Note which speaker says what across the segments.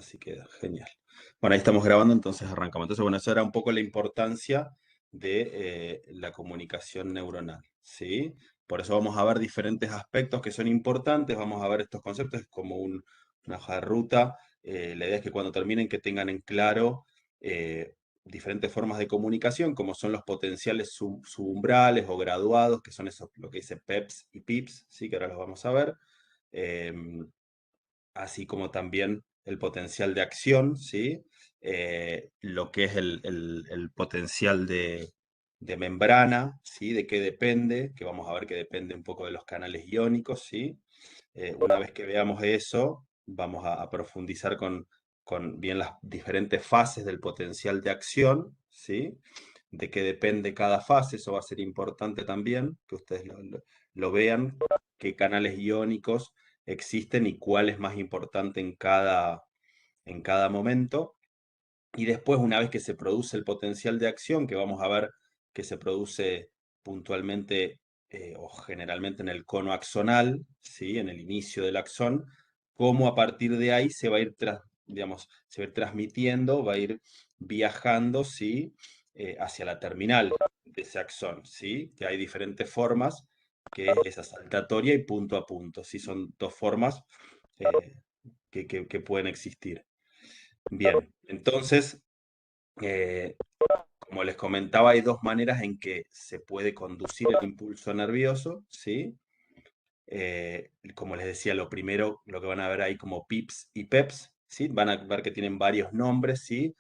Speaker 1: Así que genial. Bueno, ahí estamos grabando, entonces arrancamos. Entonces, bueno, eso era un poco la importancia de la comunicación neuronal, ¿sí? Por eso vamos a ver diferentes aspectos que son importantes, vamos a ver estos conceptos como una hoja de ruta. La idea es que cuando terminen que tengan en claro diferentes formas de comunicación, como son los potenciales subumbrales o graduados, que son esos, lo que dice PEPs y PIPs, ¿sí? Que ahora los vamos a ver. Em, Así como también el potencial de acción, ¿sí? Lo que es el potencial de membrana, ¿sí? De qué depende, que vamos a ver que depende un poco de los canales iónicos, ¿sí? Una vez que veamos eso, vamos a profundizar con bien las diferentes fases del potencial de acción, ¿sí? De qué depende cada fase, eso va a ser importante también, que ustedes lo vean, qué canales iónicos existen y cuál es más importante en cada momento. Y después, una vez que se produce el potencial de acción, que vamos a ver que se produce puntualmente o generalmente en el cono axonal, ¿sí? En el inicio del axón, cómo a partir de ahí se va a ir, digamos, se va a ir transmitiendo, va a ir viajando, ¿sí? Hacia la terminal de ese axón, ¿sí? Que hay diferentes formas, que es esa saltatoria y punto a punto, ¿sí? Son dos formas eh, que pueden existir. Bien, entonces, eh, como les comentaba, hay dos maneras en que se puede conducir el impulso nervioso, ¿sí? Como les decía, lo primero, lo que van a ver ahí como PIPs y PEPs, ¿sí? Van a ver que tienen varios nombres, ¿sí?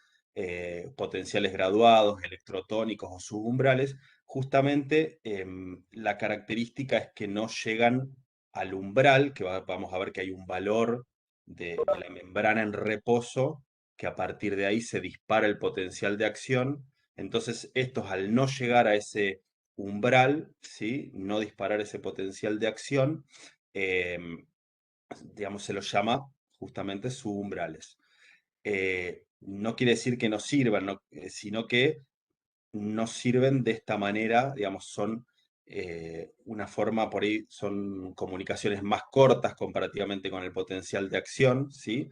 Speaker 1: Potenciales graduados, electrotónicos o subumbrales. Justamente la característica es que no llegan al umbral, que vamos a ver que hay un valor de la membrana en reposo, que a partir de ahí se dispara el potencial de acción. Entonces, estos al no llegar a ese umbral, ¿sí? No disparar ese potencial de acción, digamos, se los llama justamente subumbrales. No quiere decir que no sirvan, sino que no sirven de esta manera, digamos, son una forma, por ahí son comunicaciones más cortas comparativamente con el potencial de acción, ¿sí?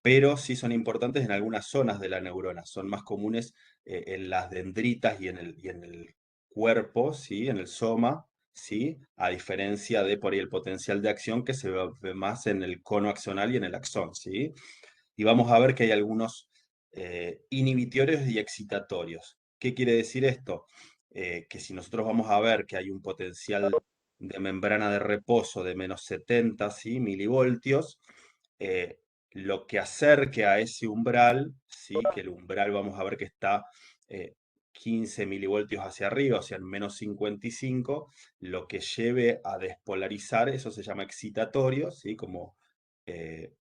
Speaker 1: Pero sí son importantes en algunas zonas de la neurona, son más comunes en las dendritas y en el cuerpo, ¿sí? En el soma, ¿sí? A diferencia de por ahí el potencial de acción que se ve más en el cono axonal y en el axón, ¿sí? Y vamos a ver que hay algunos inhibitorios y excitatorios. ¿Qué quiere decir esto? Que si nosotros vamos a ver que hay un potencial de membrana de reposo de menos 70, ¿sí? Milivoltios, eh, lo que acerque a ese umbral, ¿sí? Que el umbral vamos a ver que está 15 milivoltios hacia arriba, o sea, en menos 55, lo que lleve a despolarizar, eso se llama excitatorio, ¿sí? Como eh,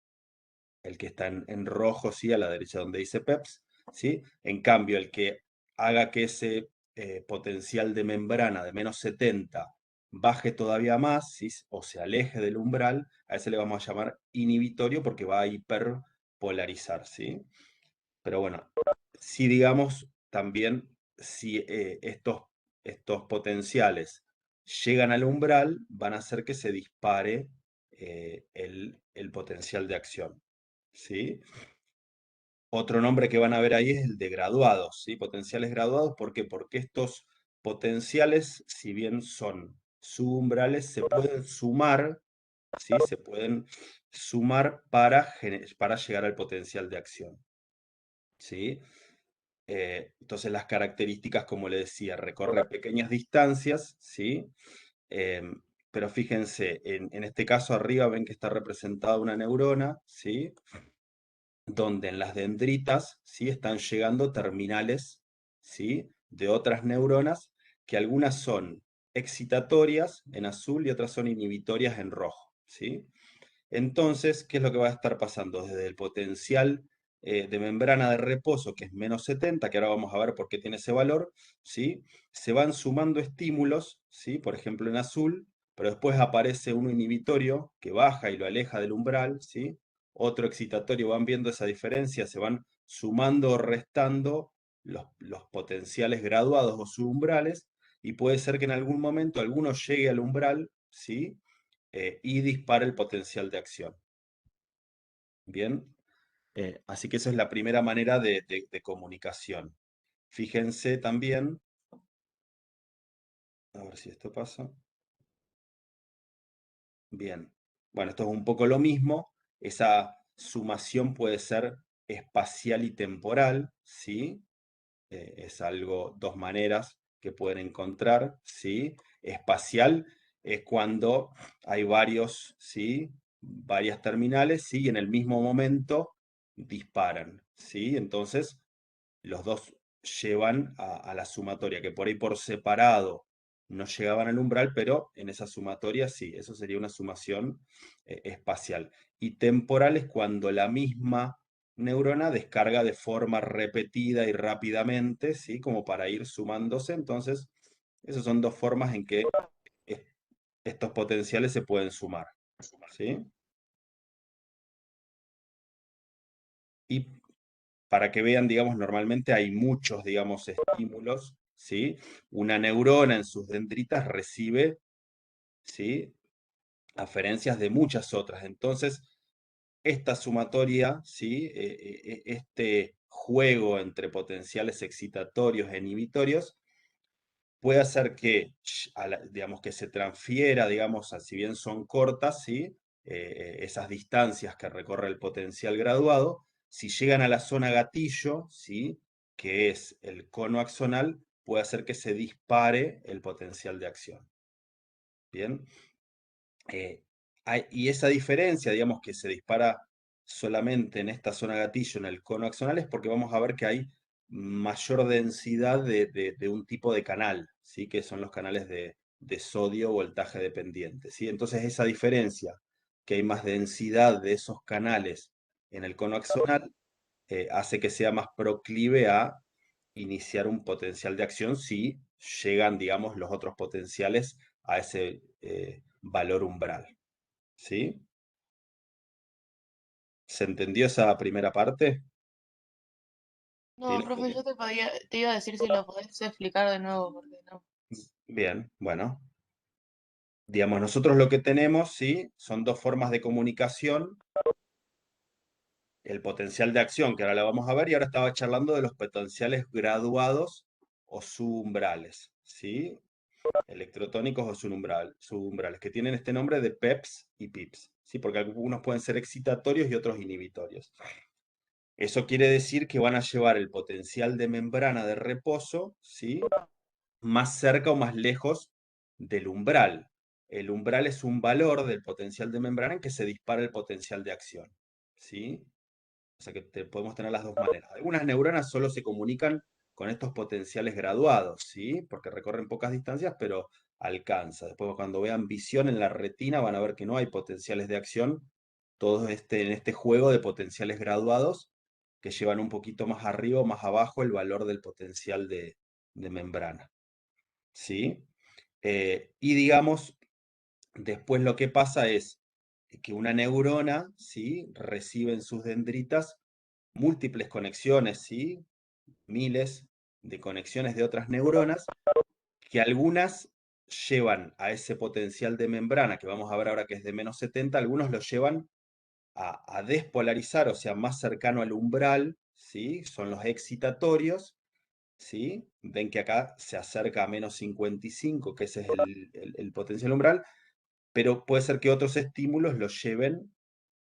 Speaker 1: el que está en rojo, ¿sí? A la derecha donde dice PEPS, ¿sí? En cambio, el que haga que ese potencial de membrana de menos 70 baje todavía más, ¿sí? O se aleje del umbral, a ese le vamos a llamar inhibitorio porque va a hiperpolarizar, ¿sí? Pero bueno, si digamos también, si estos potenciales llegan al umbral, van a hacer que se dispare el potencial de acción, ¿sí? Otro nombre que van a ver ahí es el de graduados, ¿sí? Potenciales graduados, ¿por qué? Porque estos potenciales, si bien son subumbrales, se pueden sumar, ¿sí? Se pueden sumar para llegar al potencial de acción, ¿sí? Entonces las características, como le decía, recorre pequeñas distancias, ¿sí? Pero fíjense, en este caso arriba ven que está representada una neurona, ¿sí? Donde en las dendritas, ¿sí? Están llegando terminales, ¿sí? De otras neuronas, que algunas son excitatorias en azul y otras son inhibitorias en rojo, ¿sí? Entonces, ¿qué es lo que va a estar pasando? Desde el potencial de membrana de reposo, que es menos 70, que ahora vamos a ver por qué tiene ese valor, ¿sí? Se van sumando estímulos, ¿sí? Por ejemplo en azul, pero después aparece uno inhibitorio que baja y lo aleja del umbral, ¿sí? Otro excitatorio, van viendo esa diferencia, se van sumando o restando los potenciales graduados o subumbrales, y puede ser que en algún momento alguno llegue al umbral, ¿sí? Y dispara el potencial de acción. Bien, Así que esa es la primera manera de comunicación. Fíjense también, a ver si esto pasa. Bien. Bueno, esto es un poco lo mismo. Esa sumación puede ser espacial y temporal, ¿sí? Es algo, dos maneras que pueden encontrar, ¿sí? Espacial es cuando hay varios, ¿sí? Varias terminales, ¿sí? Y en el mismo momento disparan, ¿sí? Entonces, los dos llevan a la sumatoria, que por ahí por separado no llegaban al umbral, pero en esa sumatoria sí, eso sería una sumación espacial. Y temporal es cuando la misma neurona descarga de forma repetida y rápidamente, ¿sí? Como para ir sumándose. Entonces, esas son dos formas en que es- estos potenciales se pueden sumar, ¿sí? Y para que vean, digamos, normalmente hay muchos, digamos, estímulos, ¿sí? Una neurona en sus dendritas recibe, ¿sí? Aferencias de muchas otras. Entonces, esta sumatoria, ¿sí? Este juego entre potenciales excitatorios e inhibitorios puede hacer que, digamos, que se transfiera, digamos, si bien son cortas, ¿sí? Esas distancias que recorre el potencial graduado, si llegan a la zona gatillo, ¿sí? Que es el cono axonal, puede hacer que se dispare el potencial de acción. Bien. Eh, y esa diferencia, digamos, que se dispara solamente en esta zona gatillo, en el cono axonal, es porque vamos a ver que hay mayor densidad de un tipo de canal, ¿sí? Que son los canales de sodio voltaje dependiente, ¿sí? Entonces esa diferencia, que hay más densidad de esos canales en el cono axonal, hace que sea más proclive a iniciar un potencial de acción si llegan, digamos, los otros potenciales a ese valor umbral. ¿Sí? ¿Se entendió esa primera parte?
Speaker 2: No,
Speaker 1: ¿Tiene?
Speaker 2: profe, yo te iba a decir si lo podés explicar de nuevo, porque no.
Speaker 1: Bien, bueno. Digamos, nosotros lo que tenemos, ¿sí? Son dos formas de comunicación. El potencial de acción, que ahora la vamos a ver, y ahora estaba charlando de los potenciales graduados o subumbrales, ¿sí? Electrotónicos o subumbrales, que tienen este nombre de PEPs y PIPs, ¿sí? Porque algunos pueden ser excitatorios y otros inhibitorios. Eso quiere decir que van a llevar el potencial de membrana de reposo, ¿sí? Más cerca o más lejos del umbral. El umbral es un valor del potencial de membrana en que se dispara el potencial de acción, ¿sí? O sea que podemos tener las dos maneras. Algunas neuronas solo se comunican con estos potenciales graduados, ¿sí? Porque recorren pocas distancias, pero alcanza. Después cuando vean visión en la retina van a ver que no hay potenciales de acción, todo en este juego de potenciales graduados que llevan un poquito más arriba o más abajo el valor del potencial de membrana, ¿sí? Y digamos, después lo que pasa es que una neurona, ¿sí? Recibe en sus dendritas múltiples conexiones, ¿sí? Miles de conexiones de otras neuronas, que algunas llevan a ese potencial de membrana, que vamos a ver ahora que es de -70, algunos lo llevan a despolarizar, o sea, más cercano al umbral, ¿sí? Son los excitatorios, ¿sí? Ven que acá se acerca a -55, que ese es el potencial umbral, pero puede ser que otros estímulos lo lleven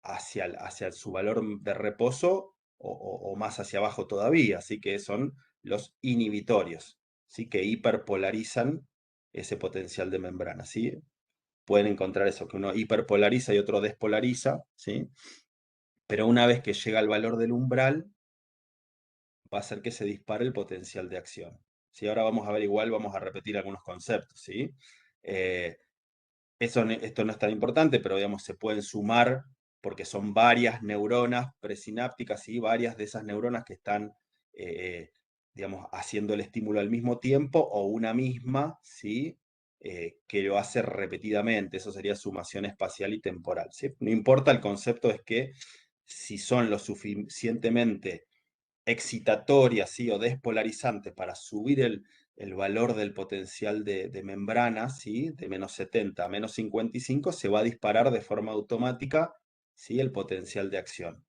Speaker 1: hacia su valor de reposo o más hacia abajo todavía, así que son los inhibitorios, ¿sí? Que hiperpolarizan ese potencial de membrana, ¿sí? Pueden encontrar eso, que uno hiperpolariza y otro despolariza, ¿sí? Pero una vez que llega al valor del umbral, va a hacer que se dispare el potencial de acción. ¿Sí? Ahora vamos a ver igual, vamos a repetir algunos conceptos, ¿sí? Eh, esto no es tan importante, pero digamos, se pueden sumar porque son varias neuronas presinápticas y varias de esas neuronas que están, eh, digamos, haciendo el estímulo al mismo tiempo o una misma, ¿sí? Que lo hace repetidamente. Eso sería sumación espacial y temporal, ¿sí? No importa, el concepto es que si son lo suficientemente excitatorias, ¿sí? O despolarizantes para subir el valor del potencial de membrana, ¿sí? De -70 a -55, se va a disparar de forma automática, ¿sí? El potencial de acción.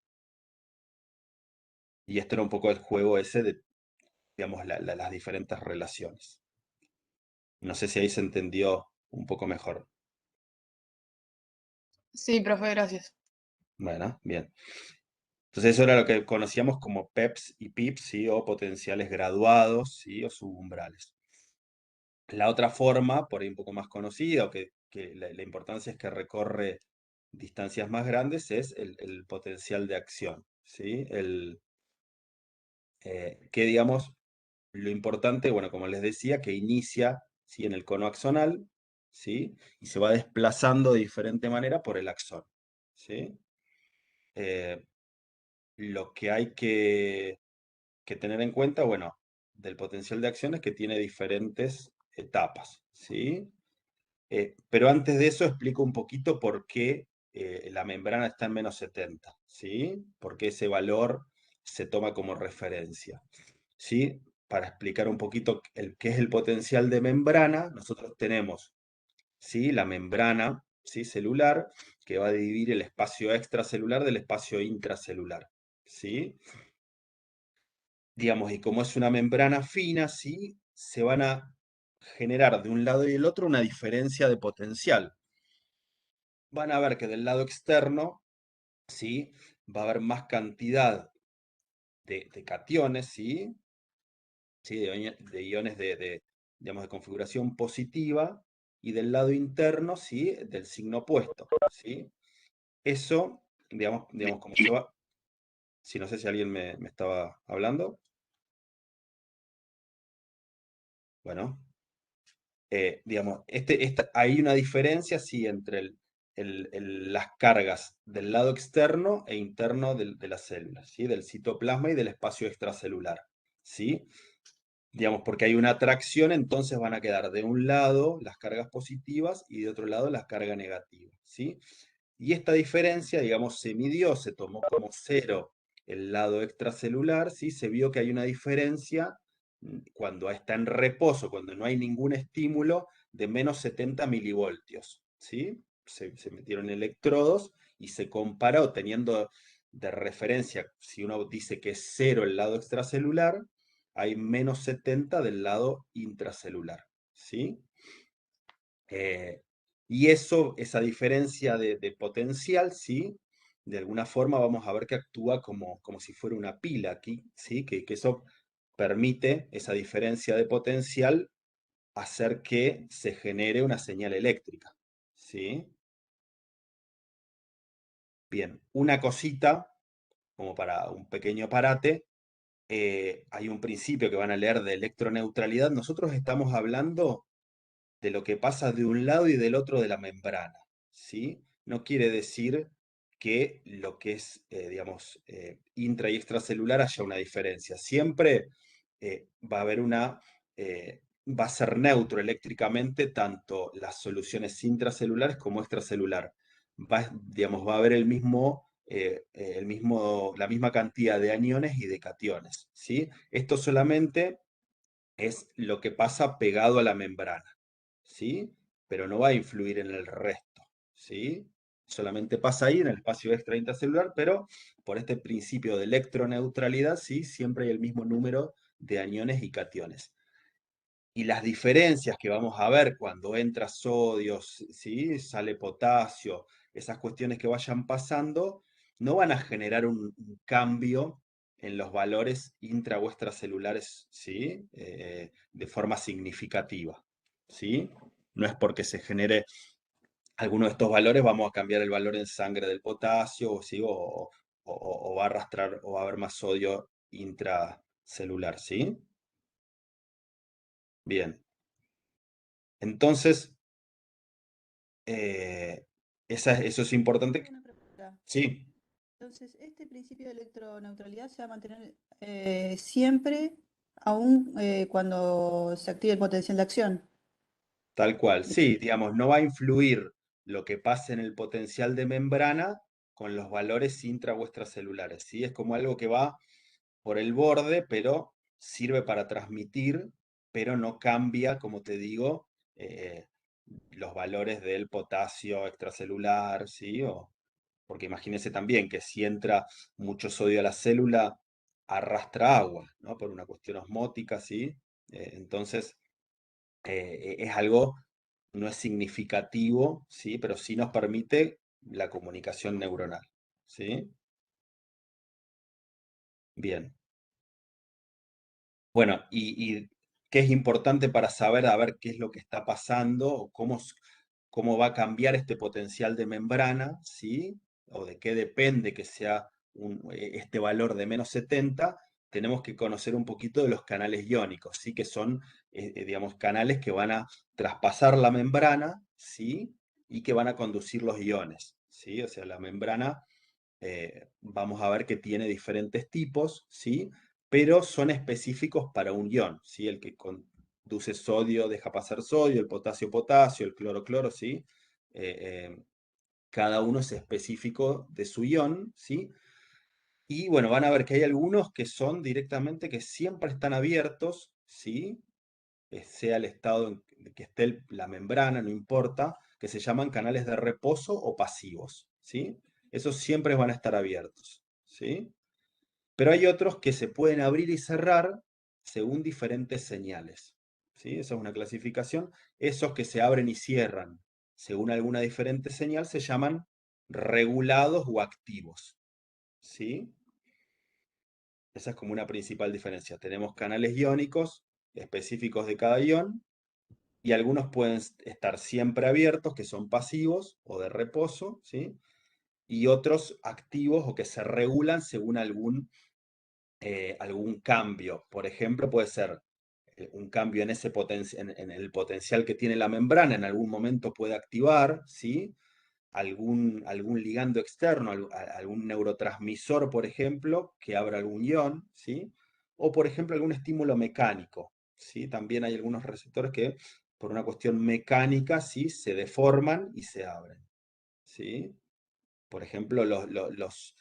Speaker 1: Y esto era un poco el juego ese de, digamos, las diferentes relaciones. No sé si ahí se entendió un poco mejor.
Speaker 2: Sí, profe, gracias.
Speaker 1: Bueno, bien. Entonces eso era lo que conocíamos como PEPs y PIPs, ¿sí? O potenciales graduados, ¿sí? O subumbrales. La otra forma, por ahí un poco más conocida, o que la importancia es que recorre distancias más grandes, es el potencial de acción, ¿sí? Que digamos, lo importante, bueno, como les decía, que inicia, ¿sí? En el cono axonal, ¿sí? Y se va desplazando de diferente manera por el axón, ¿sí? Eh, lo que hay que tener en cuenta, bueno, del potencial de acción es que tiene diferentes etapas, ¿sí? Pero antes de eso explico un poquito por qué la membrana está en -70, ¿sí? Porque ese valor se toma como referencia, ¿sí? Para explicar un poquito qué es el potencial de membrana, nosotros tenemos, ¿sí? La membrana, ¿sí? Celular, que va a dividir el espacio extracelular del espacio intracelular, ¿sí? Digamos, y como es una membrana fina, ¿sí? Se van a generar de un lado y del otro una diferencia de potencial. Van a ver que del lado externo, ¿sí? Va a haber más cantidad de cationes, ¿sí? ¿Sí? De iones digamos, de configuración positiva, y del lado interno, ¿sí? Del signo opuesto, ¿sí? Eso, digamos, como se va... Si no sé si alguien me estaba hablando. Bueno, digamos, hay una diferencia, sí, entre las cargas del lado externo e interno de las células, ¿sí? Del citoplasma y del espacio extracelular, ¿sí? Digamos, porque hay una atracción, entonces van a quedar de un lado las cargas positivas y de otro lado las cargas negativas, ¿sí? Y esta diferencia, digamos, se midió, se tomó como cero el lado extracelular, ¿sí? Se vio que hay una diferencia cuando está en reposo, cuando no hay ningún estímulo, de -70 milivoltios, ¿sí? Se metieron electrodos y se comparó teniendo de referencia, si uno dice que es cero el lado extracelular, hay -70 del lado intracelular, ¿sí? Eh, y eso, esa diferencia de potencial, ¿sí? De alguna forma vamos a ver que actúa como si fuera una pila aquí, ¿sí? Que eso permite, esa diferencia de potencial, hacer que se genere una señal eléctrica, ¿sí? Bien, una cosita, como para un pequeño parate, hay un principio que van a leer de electroneutralidad. Nosotros estamos hablando de lo que pasa de un lado y del otro de la membrana, ¿sí? No quiere decir que lo que es, digamos, intra y extracelular haya una diferencia. Siempre va a haber va a ser neutro eléctricamente tanto las soluciones intracelulares como extracelular. Digamos, va a haber la misma cantidad de aniones y de cationes, ¿sí? Esto solamente es lo que pasa pegado a la membrana, ¿sí? Pero no va a influir en el resto, ¿sí? Solamente pasa ahí en el espacio extra intracelular, pero por este principio de electroneutralidad, ¿sí? Siempre hay el mismo número de aniones y cationes. Y las diferencias que vamos a ver cuando entra sodio, ¿sí? Sale potasio, esas cuestiones que vayan pasando, no van a generar un cambio en los valores intra o extracelulares, ¿sí? De forma significativa, ¿sí? No es porque se genere alguno de estos valores, vamos a cambiar el valor en sangre del potasio, ¿sí? O va a arrastrar, o va a haber más sodio intracelular, ¿sí? Bien. Entonces, Eh, eso es importante.
Speaker 3: Tengo una pregunta.
Speaker 1: Sí,
Speaker 3: Entonces, este principio de electroneutralidad se va a mantener siempre, aun cuando se active el potencial de acción.
Speaker 1: tal cual. Sí, digamos, no va a influir lo que pase en el potencial de membrana con los valores intra o extracelulares, ¿sí? Es como algo que va por el borde, pero sirve para transmitir, pero no cambia, como te digo, los valores del potasio extracelular, ¿sí? Porque imagínense también que si entra mucho sodio a la célula, arrastra agua, ¿no? Por una cuestión osmótica, ¿sí? Entonces, es algo, no es significativo, ¿sí? Pero sí nos permite la comunicación neuronal, ¿sí? Bien. Bueno, y qué es importante para saber, a ver qué es lo que está pasando, o cómo va a cambiar este potencial de membrana, ¿sí? O de qué depende que sea este valor de -70, tenemos que conocer un poquito de los canales iónicos, ¿sí? Que son, digamos, canales que van a traspasar la membrana, ¿sí? Y que van a conducir los iones, ¿sí? O sea, la membrana, vamos a ver que tiene diferentes tipos, ¿sí? Pero son específicos para un ion, ¿sí? El que conduce sodio deja pasar sodio, el potasio potasio, el cloro cloro, ¿sí? Cada uno es específico de su ion, ¿sí? Y bueno, van a ver que hay algunos que son directamente que siempre están abiertos, ¿sí? Sea el estado en que esté la membrana, no importa, que se llaman canales de reposo o pasivos, ¿sí? Esos siempre van a estar abiertos, ¿sí? Pero hay otros que se pueden abrir y cerrar según diferentes señales, ¿sí? Esa es una clasificación. Esos que se abren y cierran según alguna diferente señal se llaman regulados o activos, ¿sí? Esa es como una principal diferencia. Tenemos canales iónicos específicos de cada ion y algunos pueden estar siempre abiertos, que son pasivos o de reposo, ¿sí? Y otros activos o que se regulan según algún cambio. Por ejemplo, puede ser un cambio en, en el potencial que tiene la membrana, en algún momento puede activar, ¿sí? Algún ligando externo, algún neurotransmisor, por ejemplo, que abra algún ion, ¿sí? O, por ejemplo, algún estímulo mecánico, ¿sí? También hay algunos receptores que, por una cuestión mecánica, ¿sí? Se deforman y se abren, ¿sí? Por ejemplo, los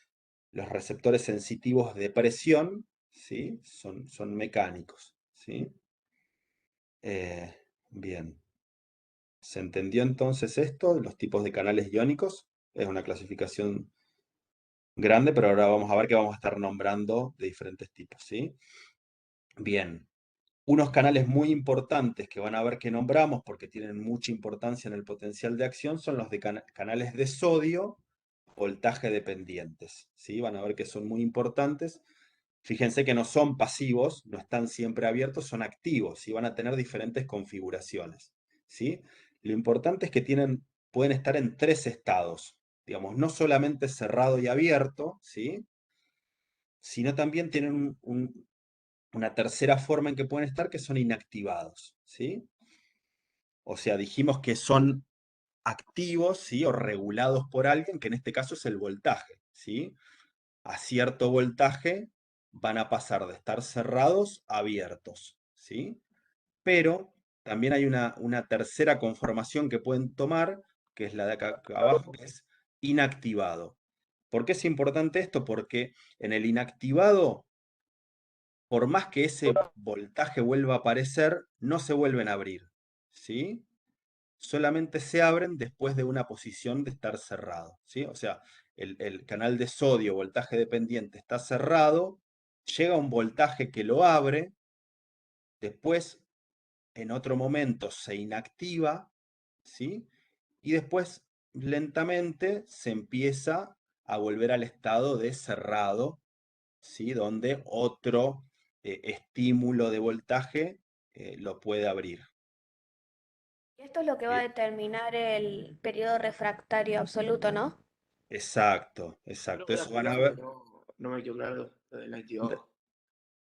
Speaker 1: receptores sensitivos de presión, ¿sí? Son mecánicos, ¿sí? Bien. ¿Se entendió entonces esto? Los tipos de canales iónicos. Es una clasificación grande, pero ahora vamos a ver que vamos a estar nombrando de diferentes tipos, ¿sí? Bien. Unos canales muy importantes que van a ver que nombramos porque tienen mucha importancia en el potencial de acción son los de canales de sodio voltaje dependientes, ¿sí? Van a ver que son muy importantes. Fíjense que no son pasivos, no están siempre abiertos, son activos y van a tener diferentes configuraciones, ¿sí? Lo importante es que pueden estar en tres estados, digamos, no solamente cerrado y abierto, ¿sí? Sino también tienen una tercera forma en que pueden estar, que son inactivados, ¿sí? O sea, dijimos que son activos, ¿sí? O regulados por alguien, que en este caso es el voltaje, ¿sí? A cierto voltaje van a pasar de estar cerrados a abiertos, ¿sí? Pero también hay una tercera conformación que pueden tomar, que es la de acá abajo, que es inactivado. ¿Por qué es importante esto? Porque en el inactivado, por más que ese voltaje vuelva a aparecer, no se vuelven a abrir, ¿sí? Solamente se abren después de una posición de estar cerrado, ¿sí? O sea, el canal de sodio, voltaje dependiente, está cerrado, llega un voltaje que lo abre, después en otro momento se inactiva, ¿sí? Y después lentamente se empieza a volver al estado de cerrado, ¿sí? Donde otro estímulo de voltaje lo puede abrir.
Speaker 4: Esto es lo que va a
Speaker 1: Bien.
Speaker 4: determinar el periodo refractario absoluto, ¿no?
Speaker 1: Exacto,
Speaker 5: Lo
Speaker 1: exacto.
Speaker 5: voy a
Speaker 1: Eso van a
Speaker 5: apurar
Speaker 1: ver.
Speaker 5: porque no me quedó claro lo del activado.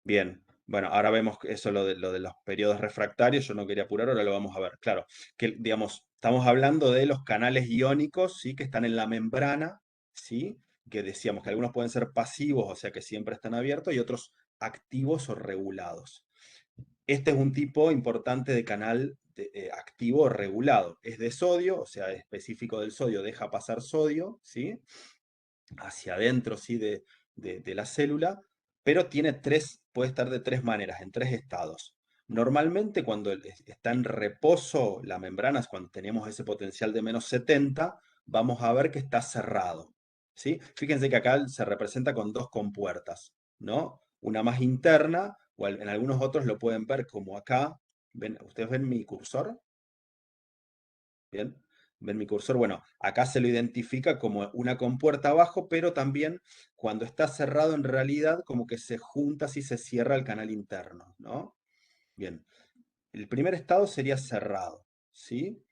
Speaker 1: Bien, bueno, ahora vemos eso, lo de los periodos refractarios, yo no quería apurar, ahora lo vamos a ver. Claro, que digamos, estamos hablando de los canales iónicos, ¿sí? Que están en la membrana, ¿sí? Que decíamos que algunos pueden ser pasivos, o sea que siempre están abiertos, y otros activos o regulados. Este es un tipo importante de canal activo o regulado. Es de sodio, o sea, específico del sodio, deja pasar sodio, ¿sí? Hacia adentro, ¿sí? De la célula, pero puede estar de tres maneras, en tres estados. Normalmente cuando está en reposo la membrana, es cuando tenemos ese potencial de -70, vamos a ver que está cerrado, ¿sí? Fíjense que acá se representa con dos compuertas, ¿no? una más interna, o en algunos otros lo pueden ver como acá. ¿Ustedes ven mi cursor? ¿Bien? ¿Ven mi cursor? Bueno, acá se lo identifica como una compuerta abajo, pero también cuando está cerrado en realidad como que se junta, así se cierra el canal interno, ¿no? Bien, el primer estado sería cerrado, ¿sí?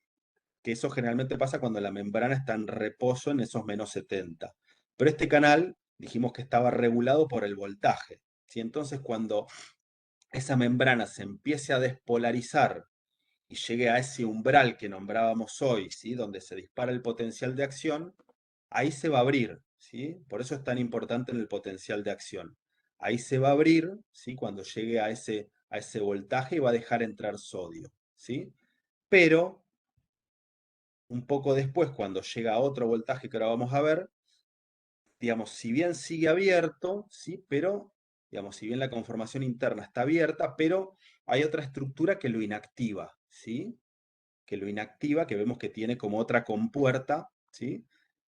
Speaker 1: Que eso generalmente pasa cuando la membrana está en reposo en esos -70. Pero este canal dijimos que estaba regulado por el voltaje, ¿sí? Entonces cuando esa membrana se empiece a despolarizar y llegue a ese umbral que nombrábamos hoy, ¿sí? Donde se dispara el potencial de acción, ahí se va a abrir, ¿sí? Por eso es tan importante en el potencial de acción. Ahí se va a abrir, ¿sí? Cuando llegue a ese voltaje y va a dejar entrar sodio, ¿sí? Pero un poco después, cuando llega a otro voltaje que ahora vamos a ver, digamos, si bien sigue abierto, ¿sí? Pero, digamos, si bien la conformación interna está abierta, pero hay otra estructura que lo inactiva, ¿sí? Que lo inactiva, que vemos que tiene como otra compuerta, ¿sí?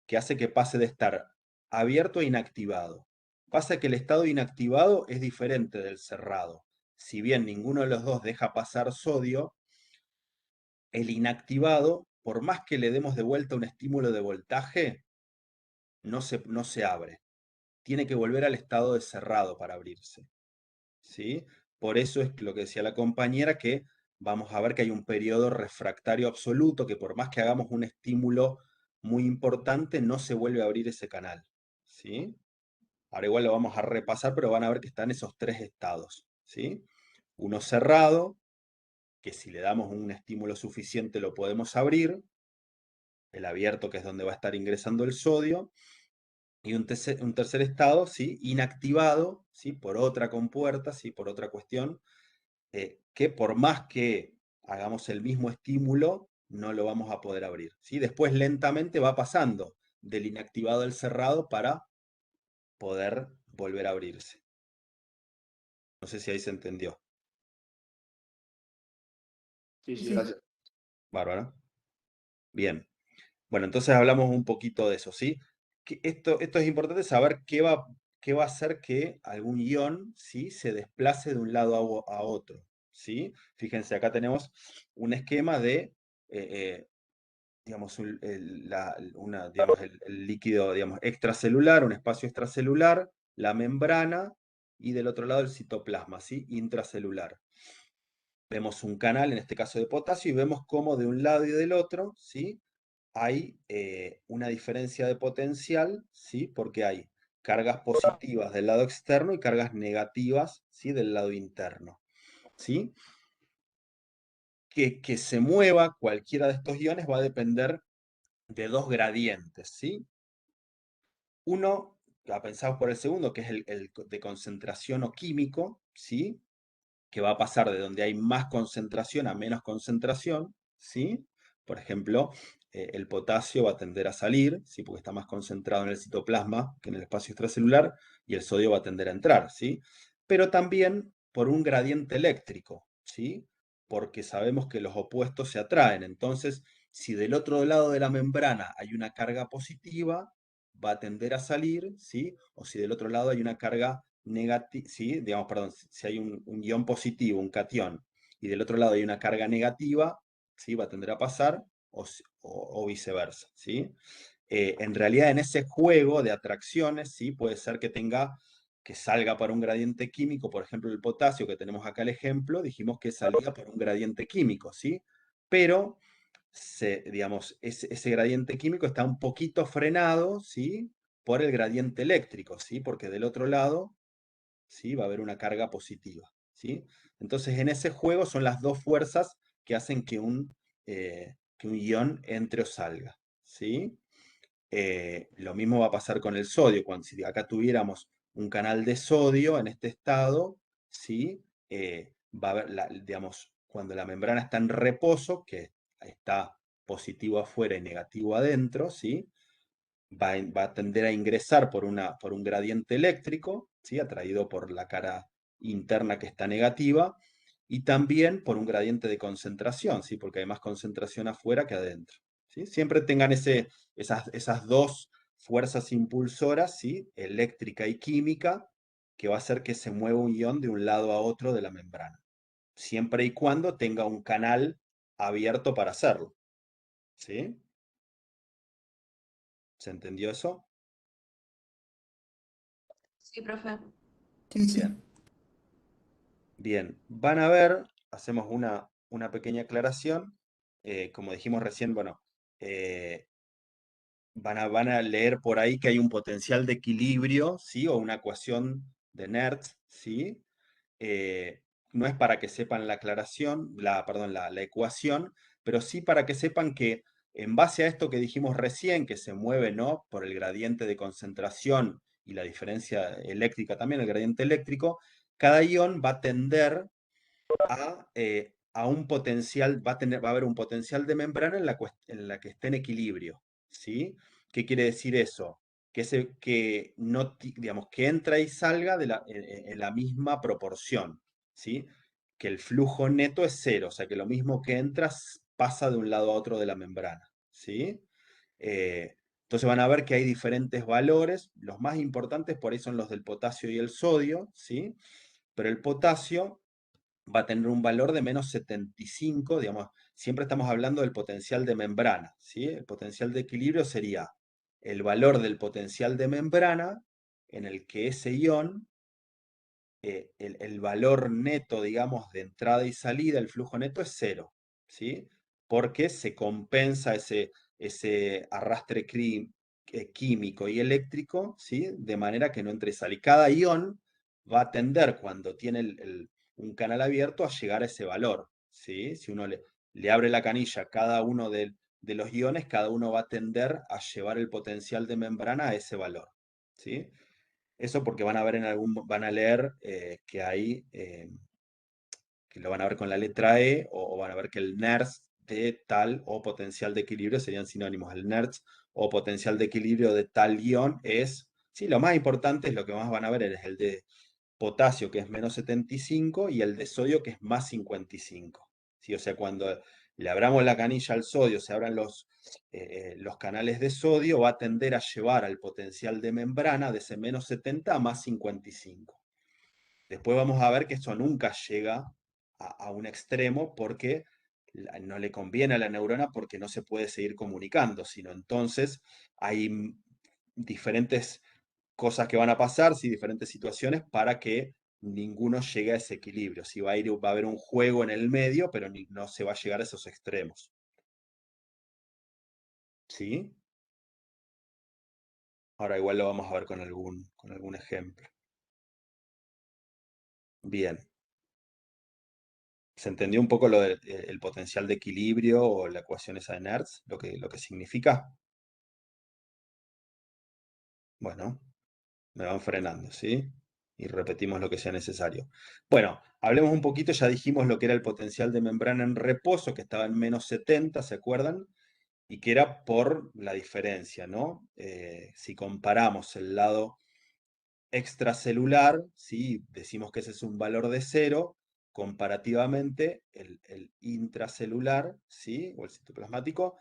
Speaker 1: Que hace que pase de estar abierto a inactivado. Pasa que el estado inactivado es diferente del cerrado. Si bien ninguno de los dos deja pasar sodio, el inactivado, por más que le demos de vuelta un estímulo de voltaje, no se abre. Tiene que volver al estado de cerrado para abrirse, ¿sí? Por eso es lo que decía la compañera, que vamos a ver que hay un periodo refractario absoluto, que por más que hagamos un estímulo muy importante, no se vuelve a abrir ese canal, ¿sí? Ahora igual lo vamos a repasar, pero van a ver que están esos tres estados, ¿sí? Uno cerrado, que si le damos un estímulo suficiente lo podemos abrir. El abierto, que es donde va a estar ingresando el sodio. Y un tercer estado, ¿sí? Inactivado, ¿sí? Por otra compuerta, ¿sí? Por otra cuestión, que por más que hagamos el mismo estímulo, no lo vamos a poder abrir, ¿sí? Después lentamente va pasando del inactivado al cerrado para poder volver a abrirse. No sé si ahí se entendió.
Speaker 5: Sí,
Speaker 3: Sí.
Speaker 5: gracias.
Speaker 1: Bárbara. Bien. Bueno, entonces hablamos un poquito de eso, ¿sí? Esto es importante saber qué va a hacer que algún ion, ¿sí? Se desplace de un lado a otro, ¿sí? Fíjense, acá tenemos un esquema de, digamos, digamos, el líquido, digamos, extracelular, un espacio extracelular, la membrana, y del otro lado el citoplasma, ¿sí? Intracelular. Vemos un canal, en este caso de potasio, y vemos cómo de un lado y del otro, ¿sí? Hay una diferencia de potencial, ¿sí? Porque hay cargas positivas del lado externo y cargas negativas, ¿sí? Del lado interno, ¿sí? Que se mueva cualquiera de estos iones va a depender de dos gradientes, ¿sí? Uno, pensamos por el segundo, que es el de concentración o químico, ¿sí? Que va a pasar de donde hay más concentración a menos concentración, ¿sí? Por ejemplo, el potasio va a tender a salir, ¿sí? Porque está más concentrado en el citoplasma que en el espacio extracelular, y el sodio va a tender a entrar, ¿sí? Pero también por un gradiente eléctrico, ¿sí? Porque sabemos que los opuestos se atraen. Entonces, si del otro lado de la membrana hay una carga positiva, va a tender a salir, ¿sí? O si del otro lado hay una carga negativa, ¿sí? Digamos, perdón, si hay un ion positivo, un catión, y del otro lado hay una carga negativa, ¿sí? Va a tender a pasar, o viceversa, ¿sí? En realidad, en ese juego de atracciones, ¿sí? Puede ser que salga para un gradiente químico, por ejemplo, el potasio, que tenemos acá el ejemplo, dijimos que salía por un gradiente químico, ¿sí? Pero, digamos, ese gradiente químico está un poquito frenado, ¿sí? Por el gradiente eléctrico, ¿sí? Porque del otro lado, ¿sí? Va a haber una carga positiva, ¿sí? Entonces, en ese juego son las dos fuerzas que hacen que un ion entre o salga, ¿sí? Lo mismo va a pasar con el sodio. Si acá tuviéramos un canal de sodio en este estado, ¿sí? Va a haber, digamos, cuando la membrana está en reposo, que está positivo afuera y negativo adentro, ¿sí? Va a tender a ingresar por un gradiente eléctrico, ¿sí? Atraído por la cara interna que está negativa, y también por un gradiente de concentración, ¿sí? Porque hay más concentración afuera que adentro, ¿sí? Siempre tengan esas dos fuerzas impulsoras, ¿sí? Eléctrica y química, que va a hacer que se mueva un ion de un lado a otro de la membrana, siempre y cuando tenga un canal abierto para hacerlo. ¿Sí? ¿Se entendió eso?
Speaker 2: Sí, profe.
Speaker 3: Sí, sí.
Speaker 1: Bien. Bien, van a ver, hacemos una pequeña aclaración. Como dijimos recién, bueno, van a leer por ahí que hay un potencial de equilibrio, ¿sí? O una ecuación de Nernst, ¿sí? Eh, no es para que sepan la aclaración, perdón, la ecuación, pero sí para que sepan que en base a esto que dijimos recién, que se mueve, ¿no? Por el gradiente de concentración y la diferencia eléctrica también, el gradiente eléctrico, cada ion va a tender a un potencial, va a haber un potencial de membrana en la que esté en equilibrio, ¿sí? ¿Qué quiere decir eso? Que no, digamos, que entra y salga en la misma proporción, ¿sí? Que el flujo neto es cero, o sea, que lo mismo que entra pasa de un lado a otro de la membrana, ¿sí? Entonces van a ver que hay diferentes valores, los más importantes por ahí son los del potasio y el sodio, ¿sí? Pero el potasio va a tener un valor de menos 75, digamos, siempre estamos hablando del potencial de membrana, ¿sí? El potencial de equilibrio sería el valor del potencial de membrana en el que ese ion, el valor neto, digamos, de entrada y salida, el flujo neto es cero, ¿sí? Porque se compensa ese arrastre químico y eléctrico, ¿sí? De manera que no entre y sale. Y cada ion va a tender, cuando tiene un canal abierto, a llegar a ese valor, ¿sí? Si uno le abre la canilla a cada uno de los iones, cada uno va a tender a llevar el potencial de membrana a ese valor, ¿sí? Eso porque van a ver van a leer que hay, que lo van a ver con la letra E, o van a ver que el NERS de tal o potencial de equilibrio serían sinónimos. El NERS o potencial de equilibrio de tal ion es, sí, lo más importante es lo que más van a ver, es el de potasio, que es menos 75, y el de sodio, que es más 55. ¿Sí? O sea, cuando le abramos la canilla al sodio, se abran los canales de sodio, va a tender a llevar al potencial de membrana de ese menos 70 a más 55. Después vamos a ver que eso nunca llega a un extremo porque no le conviene a la neurona, porque no se puede seguir comunicando, sino entonces hay diferentes cosas que van a pasar, ¿sí? Diferentes situaciones para que ninguno llegue a ese equilibrio. ¿Sí? Va a haber un juego en el medio, pero no se va a llegar a esos extremos. ¿Sí? Ahora igual lo vamos a ver con algún ejemplo. Bien. ¿Se entendió un poco el potencial de equilibrio o la ecuación esa de Nernst, lo que significa? Bueno, me van frenando, ¿sí? Y repetimos lo que sea necesario. Bueno, hablemos un poquito, ya dijimos lo que era el potencial de membrana en reposo, que estaba en menos 70, ¿se acuerdan? Y que era por la diferencia, ¿no? Si comparamos el lado extracelular, ¿sí? Decimos que ese es un valor de cero, comparativamente el intracelular, ¿sí? O el citoplasmático,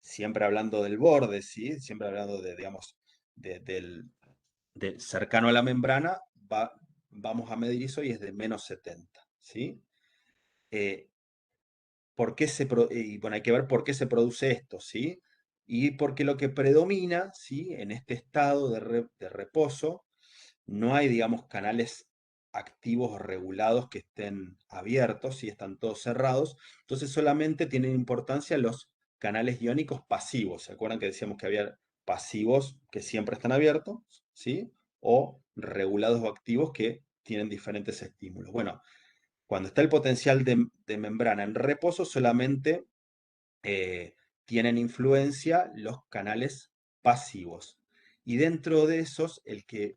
Speaker 1: siempre hablando del borde, ¿sí? Siempre hablando de, digamos, cercano a la membrana, vamos a medir eso y es de menos 70, ¿sí? Y bueno, hay que ver por qué se produce esto, ¿sí? Y porque lo que predomina, ¿sí? En este estado de reposo, no hay, digamos, canales activos o regulados que estén abiertos, ¿sí? Están todos cerrados. Entonces solamente tienen importancia los canales iónicos pasivos. ¿Se acuerdan que decíamos que había pasivos que siempre están abiertos, ¿sí? O regulados o activos que tienen diferentes estímulos. Bueno, cuando está el potencial de membrana en reposo, solamente tienen influencia los canales pasivos. Y dentro de esos, el que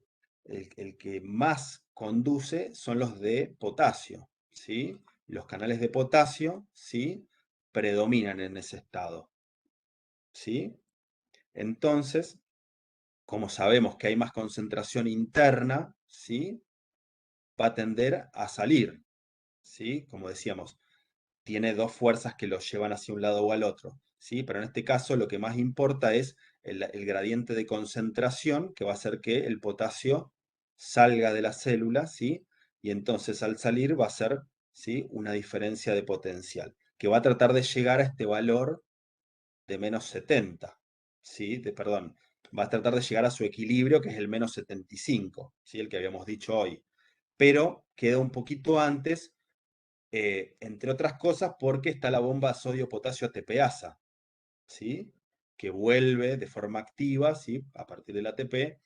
Speaker 1: más conduce son los de potasio, ¿sí? Los canales de potasio, ¿sí? Predominan en ese estado, ¿sí? Entonces, como sabemos que hay más concentración interna, ¿sí? Va a tender a salir, ¿sí? Como decíamos, tiene dos fuerzas que lo llevan hacia un lado o al otro, ¿sí? Pero en este caso lo que más importa es el gradiente de concentración, que va a hacer que el potasio salga de la célula, ¿sí? Y entonces al salir va a ser, ¿sí?, una diferencia de potencial, que va a tratar de llegar a este valor de menos 70, ¿sí? Perdón, va a tratar de llegar a su equilibrio, que es el menos 75, ¿sí?, el que habíamos dicho hoy. Pero queda un poquito antes, entre otras cosas, porque está la bomba sodio-potasio ATPasa, ¿sí?, que vuelve de forma activa, ¿sí?, a partir del ATP,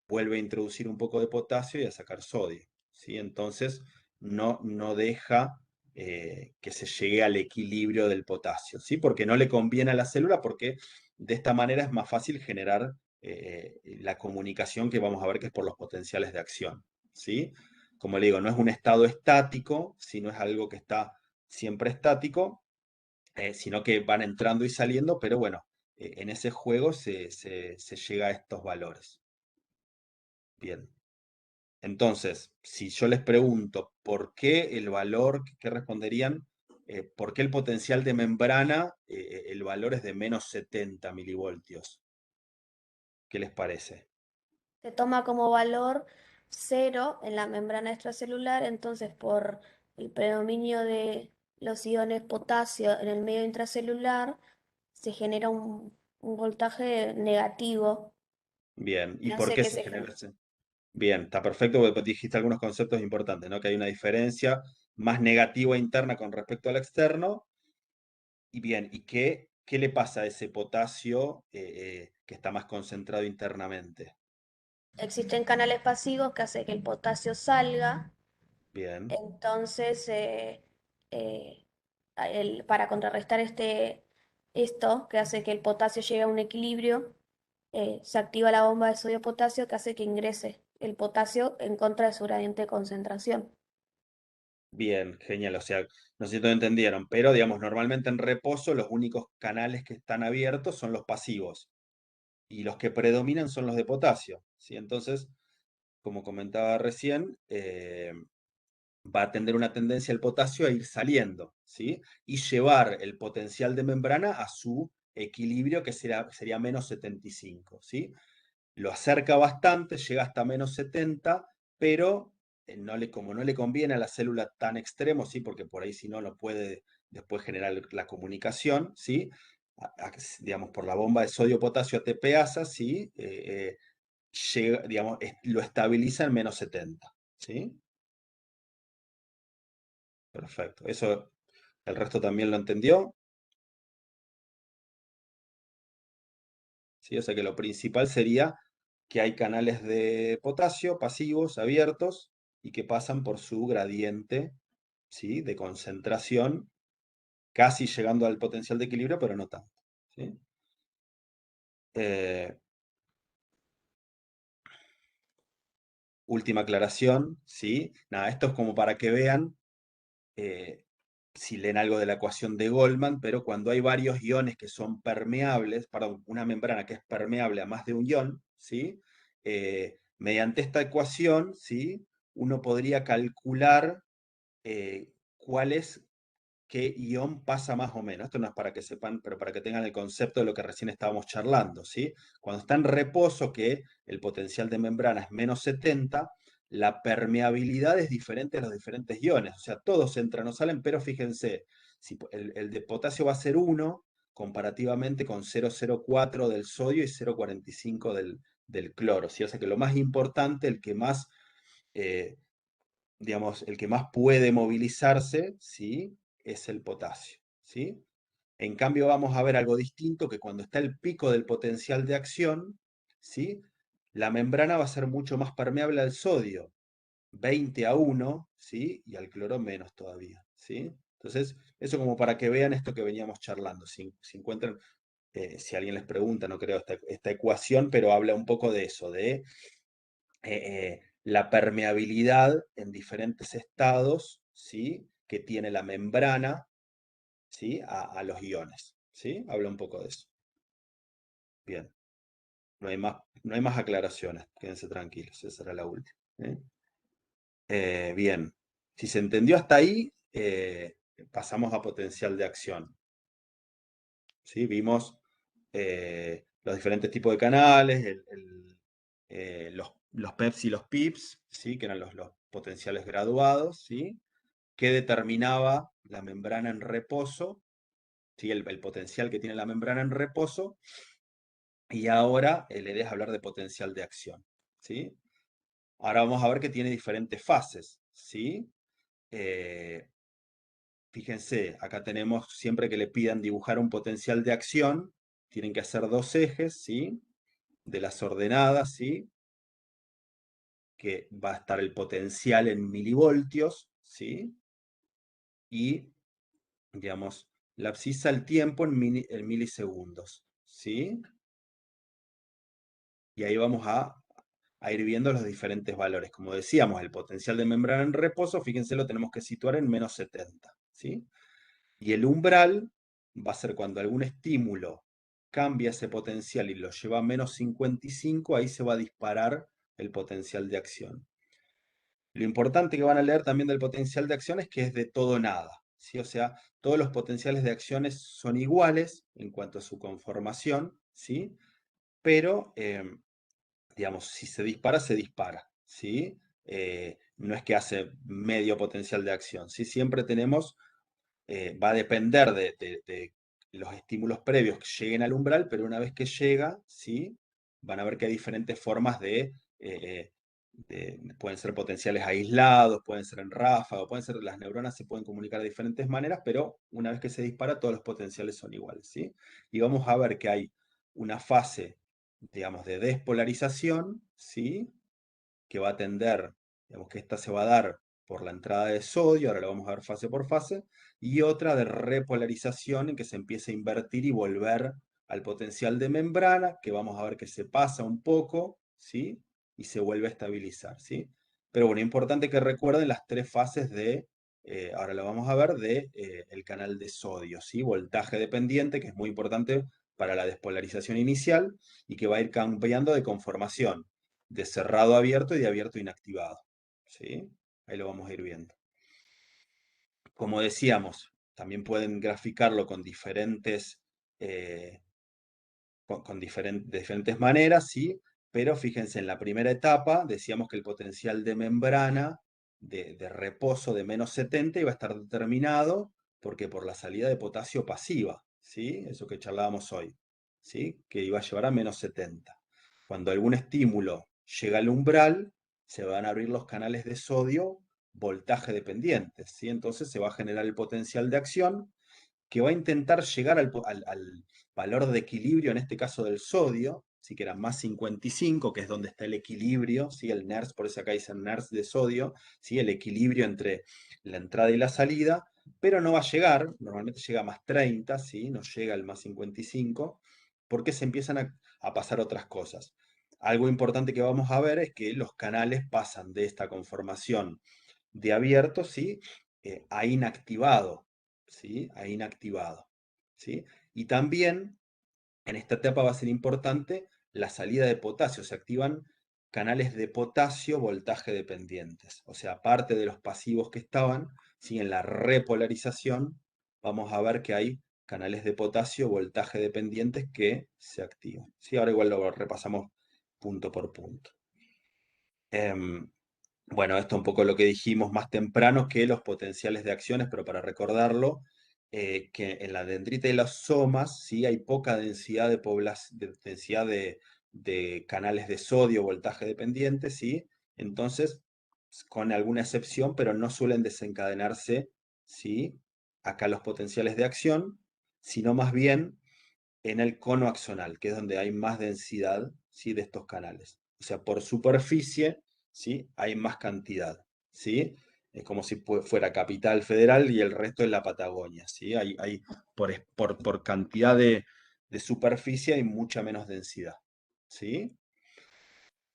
Speaker 1: vuelve a introducir un poco de potasio y a sacar sodio, ¿sí? Entonces no deja que se llegue al equilibrio del potasio, ¿sí? Porque no le conviene a la célula, porque de esta manera es más fácil generar la comunicación que vamos a ver que es por los potenciales de acción, ¿sí? Como le digo, no es un estado estático, sino es algo que está siempre estático, sino que van entrando y saliendo, pero bueno, en ese juego se llega a estos valores. Bien. Entonces, si yo les pregunto por qué el valor, ¿qué responderían? ¿Por qué el potencial de membrana, el valor es de menos 70 milivoltios? ¿Qué les parece?
Speaker 4: Se toma como valor 0 en la membrana extracelular, entonces por el predominio de los iones potasio en el medio intracelular se genera un voltaje negativo
Speaker 1: Bien,
Speaker 4: que
Speaker 1: ¿y por
Speaker 4: hace
Speaker 1: qué
Speaker 4: que
Speaker 1: se
Speaker 4: se
Speaker 1: genera
Speaker 4: genere.
Speaker 1: ese? Bien, está perfecto porque dijiste algunos conceptos importantes, ¿no? Que hay una diferencia más negativa interna con respecto al externo. Y bien, ¿y qué le pasa a ese potasio que está más concentrado internamente?
Speaker 4: Existen canales pasivos que hace que el potasio salga,
Speaker 1: Bien,
Speaker 4: entonces eh, para contrarrestar esto que hace que el potasio llegue a un equilibrio, se activa la bomba de sodio-potasio que hace que ingrese el potasio en contra de su gradiente de concentración.
Speaker 1: bien, genial. O sea, no sé si todos entendieron, pero digamos, normalmente en reposo los únicos canales que están abiertos son los pasivos y los que predominan son los de potasio, ¿sí? Entonces, como comentaba recién, va a tener una tendencia el potasio a ir saliendo, ¿sí? Y llevar el potencial de membrana a su equilibrio, que sería menos 75, ¿sí? Lo acerca bastante, llega hasta menos 70, pero como no le conviene a la célula tan extremo, ¿sí? Porque por ahí si no, no puede después generar la comunicación, ¿sí? Digamos, por la bomba de sodio-potasio ATPasa, ¿sí? Llega, digamos, lo estabiliza en menos 70, ¿sí? Perfecto. Eso, el resto también lo entendió, ¿sí? O sea que lo principal sería que hay canales de potasio pasivos, abiertos, y que pasan por su gradiente, ¿sí?, de concentración, casi llegando al potencial de equilibrio, pero no tanto, ¿sí? Eh, Última aclaración, ¿sí? Nada, esto es como para que vean, si leen algo de la ecuación de Goldman, pero cuando hay varios iones que son permeables, perdón, una membrana que es permeable a más de un ion, ¿sí? Mediante esta ecuación, ¿sí?, uno podría calcular cuál es, qué ion pasa más o menos. Esto no es para que sepan, pero para que tengan el concepto de lo que recién estábamos charlando, ¿sí? Cuando está en reposo, que el potencial de membrana es menos 70, la permeabilidad es diferente a los diferentes iones. O sea, todos entran o salen, pero fíjense, si el de potasio va a ser 1, comparativamente con 0,04 del sodio y 0,45 del cloro, ¿sí? O sea que lo más importante, el que más... digamos, el que más puede movilizarse, ¿sí?, es el potasio, ¿sí? En cambio, vamos a ver algo distinto, que cuando está el pico del potencial de acción, ¿sí?, la membrana va a ser mucho más permeable al sodio, 20-1, ¿sí?, y al cloro menos todavía, ¿sí? Entonces, eso como para que vean esto que veníamos charlando. Si encuentran, si alguien les pregunta, no creo esta ecuación, pero habla un poco de eso, de la permeabilidad en diferentes estados, ¿sí?, que tiene la membrana, ¿sí?, a los iones, ¿sí? Habla un poco de eso. Bien, no hay más aclaraciones, quédense tranquilos, esa era la última, ¿eh? Bien, si se entendió hasta ahí, pasamos a potencial de acción, ¿sí? Vimos los diferentes tipos de canales, los PEPs y los PIPs, ¿sí? Que eran los potenciales graduados, ¿sí? Que determinaba la membrana en reposo, ¿sí? El potencial que tiene la membrana en reposo, y ahora la idea es hablar de potencial de acción, ¿sí? Ahora vamos a ver que tiene diferentes fases, ¿sí? Fíjense, acá tenemos, siempre que le pidan dibujar un potencial de acción, tienen que hacer dos ejes, ¿sí? De las ordenadas, ¿sí? Que va a estar el potencial en milivoltios, ¿sí? Y, digamos, la abscisa el tiempo en milisegundos, ¿sí? Y ahí vamos a ir viendo los diferentes valores. Como decíamos, el potencial de membrana en reposo, fíjense, lo tenemos que situar en menos 70, ¿sí? Y el umbral va a ser cuando algún estímulo cambia ese potencial y lo lleva a menos 55, ahí se va a disparar el potencial de acción. Lo importante que van a leer también del potencial de acción es que es de todo nada, ¿sí? O sea, todos los potenciales de acciones son iguales en cuanto a su conformación, ¿sí? Pero, digamos, si se dispara, se dispara, ¿sí? No es que hace medio potencial de acción, ¿sí? Siempre tenemos, va a depender de los estímulos previos que lleguen al umbral, pero una vez que llega, ¿sí? Van a ver que hay diferentes formas pueden ser potenciales aislados, pueden ser en ráfaga, las neuronas se pueden comunicar de diferentes maneras, pero una vez que se dispara, todos los potenciales son iguales, ¿sí? Y vamos a ver que hay una fase, digamos, de despolarización, ¿sí? Que va a tender, digamos que esta se va a dar por la entrada de sodio, ahora lo vamos a ver fase por fase, y otra de repolarización en que se empieza a invertir y volver al potencial de membrana, que vamos a ver que se pasa un poco, ¿sí? Y se vuelve a estabilizar, ¿sí? Pero bueno, importante que recuerden las tres fases ahora lo vamos a ver, el canal de sodio, ¿sí? Voltaje dependiente, que es muy importante para la despolarización inicial y que va a ir cambiando de conformación, de cerrado a abierto y de abierto a inactivado, ¿sí? Ahí lo vamos a ir viendo. Como decíamos, también pueden graficarlo con diferentes, de diferentes maneras, ¿sí? Pero fíjense, en la primera etapa decíamos que el potencial de membrana de reposo de menos 70 iba a estar determinado porque por la salida de potasio pasiva, ¿sí? Eso que charlábamos hoy, ¿sí? Que iba a llevar a menos 70. Cuando algún estímulo llega al umbral, se van a abrir los canales de sodio voltaje dependientes, ¿sí? Entonces se va a generar el potencial de acción que va a intentar llegar al valor de equilibrio, en este caso del sodio, ¿sí? Que era más 55, que es donde está el equilibrio, ¿sí? El NERS, por eso acá dicen NERS de sodio, ¿sí? El equilibrio entre la entrada y la salida, pero no va a llegar, normalmente llega a más 30, ¿sí? No llega al más 55, porque se empiezan a pasar otras cosas. Algo importante que vamos a ver es que los canales pasan de esta conformación de abierto, ¿sí? A inactivado, ¿sí? A inactivado, ¿sí? Y también en esta etapa va a ser importante la salida de potasio. Se activan canales de potasio voltaje dependientes. O sea, aparte de los pasivos que estaban, ¿sí? En la repolarización vamos a ver que hay canales de potasio voltaje dependientes que se activan, ¿sí? Ahora igual lo repasamos punto por punto. Bueno, esto es un poco lo que dijimos más temprano, que los potenciales de acciones, pero para recordarlo, que en la dendrita y los somas, ¿sí? Hay poca densidad de canales de sodio, voltaje dependiente, ¿sí? Entonces, con alguna excepción, pero no suelen desencadenarse, ¿sí? Acá los potenciales de acción, sino más bien en el cono axonal, que es donde hay más densidad, ¿sí? De estos canales. O sea, por superficie, ¿sí? Hay más cantidad, ¿sí? Es como si fuera Capital Federal y el resto es la Patagonia, ¿sí? Por cantidad de superficie hay mucha menos densidad, ¿sí?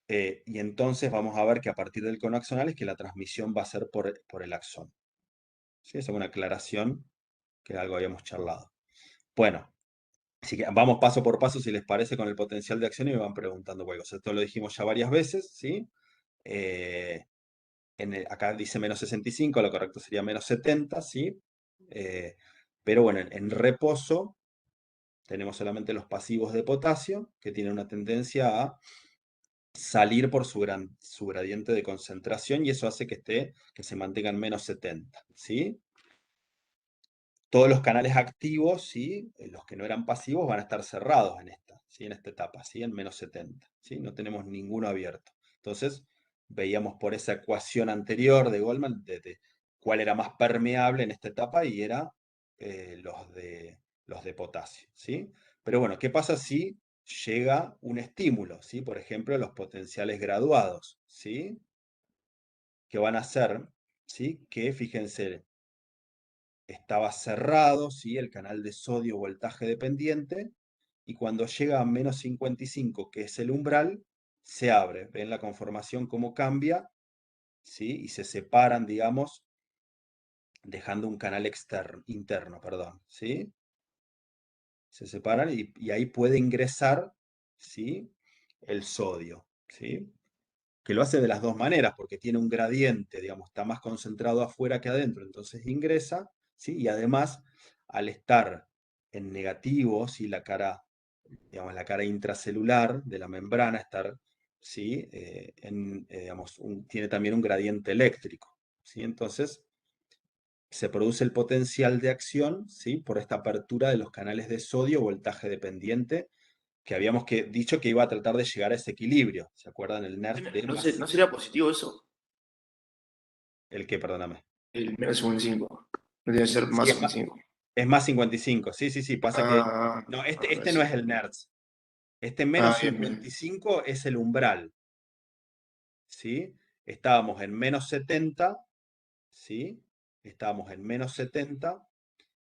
Speaker 1: Y entonces vamos a ver que a partir del cono axonal es que la transmisión va a ser por el axón. ¿Sí? Esa es una aclaración que algo habíamos charlado. Bueno, así que vamos paso por paso, si les parece, con el potencial de acción y me van preguntando juegos. Esto lo dijimos ya varias veces, ¿sí? Acá dice menos 65, lo correcto sería menos 70, ¿sí? Pero bueno, en reposo tenemos solamente los pasivos de potasio, que tienen una tendencia a salir por su gradiente de concentración y eso hace que se mantenga en menos 70, ¿sí? Todos los canales activos, ¿sí? Los que no eran pasivos van a estar cerrados en esta, ¿sí? En esta etapa, ¿sí? En menos 70, ¿sí? No tenemos ninguno abierto. Entonces, veíamos por esa ecuación anterior de Goldman de cuál era más permeable en esta etapa y era los de potasio, ¿sí? Pero bueno, ¿qué pasa si llega un estímulo, ¿sí? Por ejemplo, los potenciales graduados, ¿sí? Que van a hacer, ¿sí? Que, fíjense, estaba cerrado, ¿sí? El canal de sodio voltaje dependiente, y cuando llega a menos 55, que es el umbral, se abre. ¿Ven la conformación cómo cambia? ¿Sí? Y se separan, digamos, dejando un canal interno, perdón, ¿sí? Se separan y ahí puede ingresar, ¿sí? El sodio, ¿sí? Que lo hace de las dos maneras, porque tiene un gradiente, digamos, está más concentrado afuera que adentro, entonces ingresa, ¿sí? Y además, al estar en negativo, ¿sí? La cara, digamos, la cara intracelular de la membrana, estar, ¿sí? Digamos, tiene también un gradiente eléctrico, ¿sí? Entonces, se produce el potencial de acción, ¿sí? Por esta apertura de los canales de sodio voltaje dependiente, que habíamos dicho que iba a tratar de llegar a ese equilibrio. ¿Se acuerdan? El NERF de
Speaker 5: ¿No sería positivo eso?
Speaker 1: ¿El qué? Perdóname.
Speaker 5: El menos 55. No tiene que ser más
Speaker 1: Sí,
Speaker 5: 55.
Speaker 1: es más 55. Sí, sí, sí. Pasa que. No, este no es el NERS. Este menos
Speaker 5: Bien, bien.
Speaker 1: 55 es el umbral. ¿Sí? Estábamos en menos 70. ¿Sí? Estábamos en menos 70.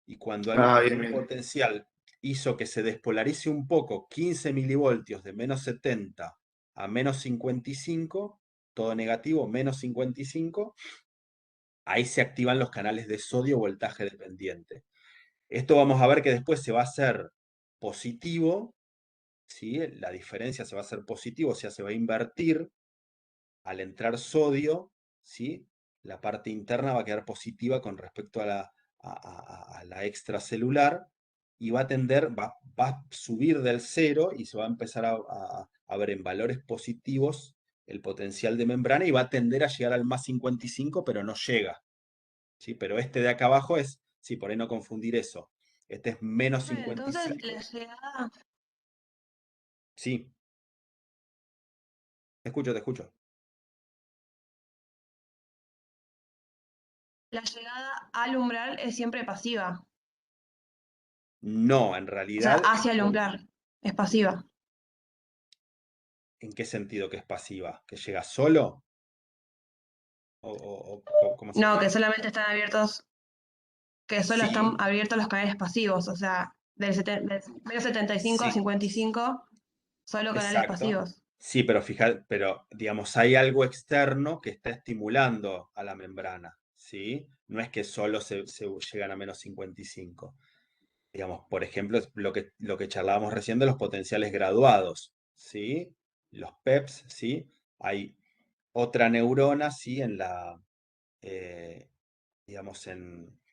Speaker 1: Y cuando
Speaker 5: Bien,
Speaker 1: un
Speaker 5: bien.
Speaker 1: potencial hizo que se despolarice un poco, 15 milivoltios de menos 70 a menos 55, todo negativo, menos 55, ahí se activan los canales de sodio voltaje dependiente. Esto vamos a ver que después se va a hacer positivo, ¿sí? La diferencia se va a hacer positivo, o sea, se va a invertir al entrar sodio, ¿sí? La parte interna va a quedar positiva con respecto a la extracelular y va a tender, va a subir del cero y se va a empezar a ver en valores positivos el potencial de membrana y va a tender a llegar al más 55, pero no llega, ¿sí? Pero este de acá abajo es, sí, por ahí no confundir eso. Este es menos
Speaker 6: Entonces,
Speaker 1: 55.
Speaker 6: la llegada,
Speaker 1: Sí, te escucho, te escucho.
Speaker 6: la llegada al umbral es siempre pasiva.
Speaker 1: No, en
Speaker 6: O sea,
Speaker 1: realidad,
Speaker 6: hacia el umbral es pasiva.
Speaker 1: ¿en qué sentido que es pasiva? ¿Que llega solo? ¿Cómo
Speaker 6: No,
Speaker 1: sería?
Speaker 6: que solamente están abiertos, que solo están
Speaker 1: Sí,
Speaker 6: abiertos los canales pasivos. O sea, del menos 75 a
Speaker 1: sí,
Speaker 6: 55, solo canales
Speaker 1: exacto.
Speaker 6: pasivos.
Speaker 1: Sí, pero digamos, hay algo externo que está estimulando a la membrana, ¿sí? No es que solo se llegan a menos 55. Digamos, por ejemplo, es lo que charlábamos recién de los potenciales graduados, ¿sí? Los PEPs, ¿sí? Hay otra neurona, ¿sí? Eh, digamos,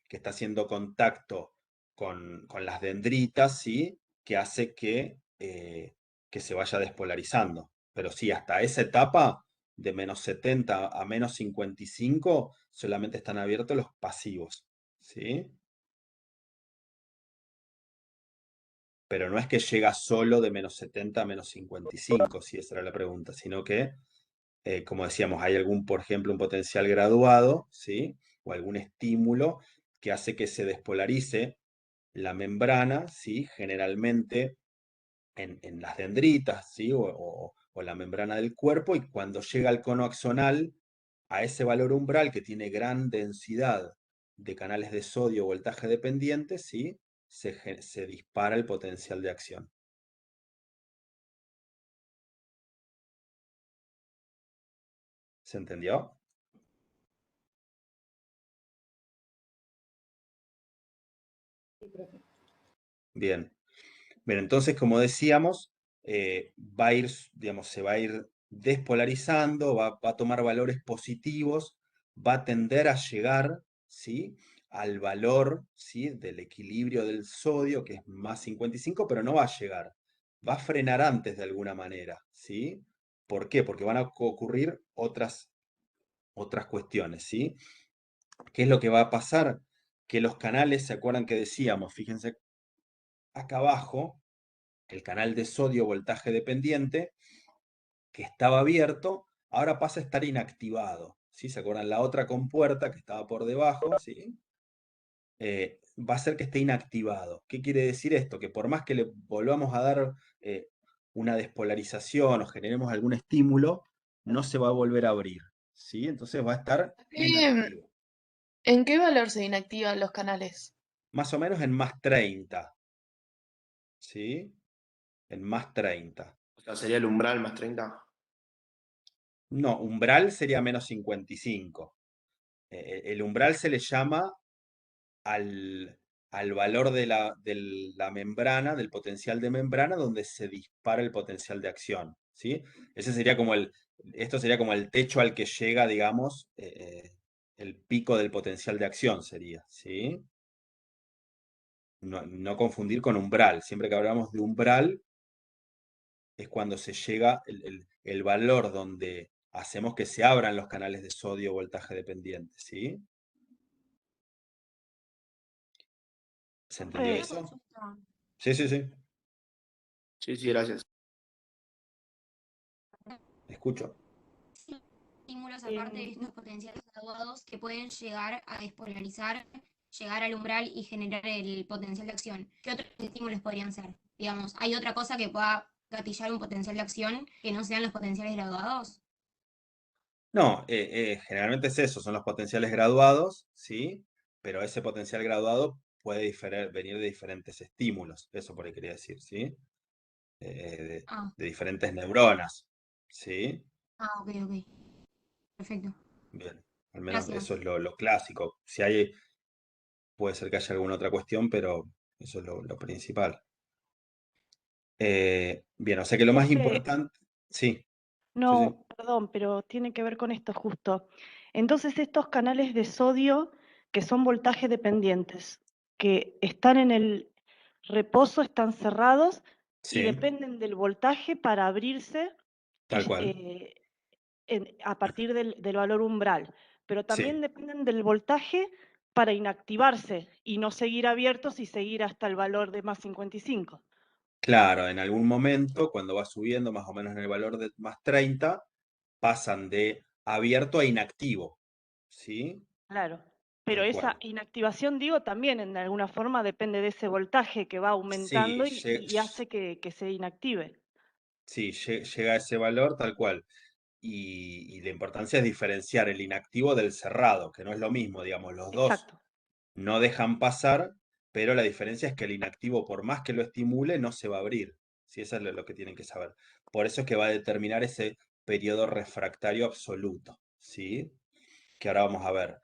Speaker 1: que está haciendo contacto con las dendritas, ¿sí? Que hace que se vaya despolarizando. Pero sí, hasta esa etapa, de menos 70 a menos 55, solamente están abiertos los pasivos, ¿sí? Pero no es que llega solo de menos 70 a menos 55, si esa era la pregunta, sino que, como decíamos, hay por ejemplo, un potencial graduado, ¿sí? O algún estímulo que hace que se despolarice la membrana, ¿sí? Generalmente en las dendritas, ¿sí? O la membrana del cuerpo, y cuando llega al cono axonal, a ese valor umbral que tiene gran densidad de canales de sodio voltaje dependiente, ¿sí? Se dispara el potencial de acción. ¿Se entendió? Bien. Bien, entonces, como decíamos, va a ir, digamos, se va a ir despolarizando, va a tomar valores positivos, va a tender a llegar, ¿sí? Al valor, ¿sí? Del equilibrio del sodio, que es más 55, pero no va a llegar. Va a frenar antes de alguna manera, ¿sí? ¿Por qué? Porque van a ocurrir otras cuestiones, ¿sí? ¿Qué es lo que va a pasar? Que los canales, ¿se acuerdan que decíamos? Fíjense acá abajo, el canal de sodio voltaje dependiente, que estaba abierto, ahora pasa a estar inactivado, ¿sí? ¿Se acuerdan? La otra compuerta que estaba por debajo, ¿sí? Va a ser que esté inactivado. ¿Qué quiere decir esto? Que por más que le volvamos a dar una despolarización o generemos algún estímulo, no se va a volver a abrir, ¿sí? Entonces va a estar inactivo.
Speaker 2: ¿En qué valor se inactivan los canales?
Speaker 1: Más o menos en más 30, ¿sí? En más 30.
Speaker 5: O sea, sería el umbral más 30.
Speaker 1: No, umbral sería menos 55. El umbral se le llama al valor de la membrana, del potencial de membrana, donde se dispara el potencial de acción, ¿sí? Ese sería como esto sería como el techo al que llega, digamos, el pico del potencial de acción sería, ¿sí? No confundir con umbral. Siempre que hablamos de umbral, es cuando se llega el valor donde hacemos que se abran los canales de sodio voltaje dependiente, ¿sí? ¿Se entendió
Speaker 4: Una
Speaker 1: eso?
Speaker 4: consulta.
Speaker 1: Sí, sí, sí.
Speaker 5: Sí, sí, gracias.
Speaker 1: Escucho.
Speaker 7: Estímulos aparte de estos potenciales graduados que pueden llegar a despolarizar, llegar al umbral y generar el potencial de acción. ¿Qué otros estímulos podrían ser? Digamos, ¿hay otra cosa que pueda gatillar un potencial de acción que no sean los potenciales graduados?
Speaker 1: No, generalmente es eso, son los potenciales graduados, ¿sí? Pero ese potencial graduado puede venir de diferentes estímulos, eso por ahí quería decir, ¿sí? De,
Speaker 7: Ah,
Speaker 1: de diferentes neuronas, ¿sí?
Speaker 7: ok, ok. Perfecto.
Speaker 1: Bien, al menos
Speaker 7: Gracias.
Speaker 1: eso es lo clásico. Si hay, puede ser que haya alguna otra cuestión, pero eso es lo principal. Bien, o sea que lo más importante, sí, sí, sí.
Speaker 8: No, perdón, pero tiene que ver con esto justo. Entonces, estos canales de sodio que son voltaje dependientes, que están en el reposo, están cerrados y
Speaker 1: Sí,
Speaker 8: dependen del voltaje para abrirse
Speaker 1: tal cual,
Speaker 8: a partir del valor umbral, pero también
Speaker 1: sí.
Speaker 8: dependen del voltaje para inactivarse y no seguir abiertos y seguir hasta el valor de más 55.
Speaker 1: Claro, en algún momento, cuando va subiendo más o menos en el valor de más 30, pasan de abierto a inactivo, ¿sí?
Speaker 8: Claro, pero
Speaker 1: Tal
Speaker 8: esa
Speaker 1: cual.
Speaker 8: inactivación, digo, también en alguna forma depende de ese voltaje que va
Speaker 1: Sí,
Speaker 8: aumentando y hace que se inactive.
Speaker 1: sí, llega a ese valor tal cual. Y la importancia es diferenciar el inactivo del cerrado, que no es lo mismo, digamos, los dos
Speaker 8: Exacto.
Speaker 1: no dejan pasar, pero la diferencia es que el inactivo, por más que lo estimule, no se va a abrir. ¿Sí? Eso es lo que tienen que saber. Por eso es que va a determinar ese periodo refractario absoluto, ¿sí? Que ahora vamos a ver.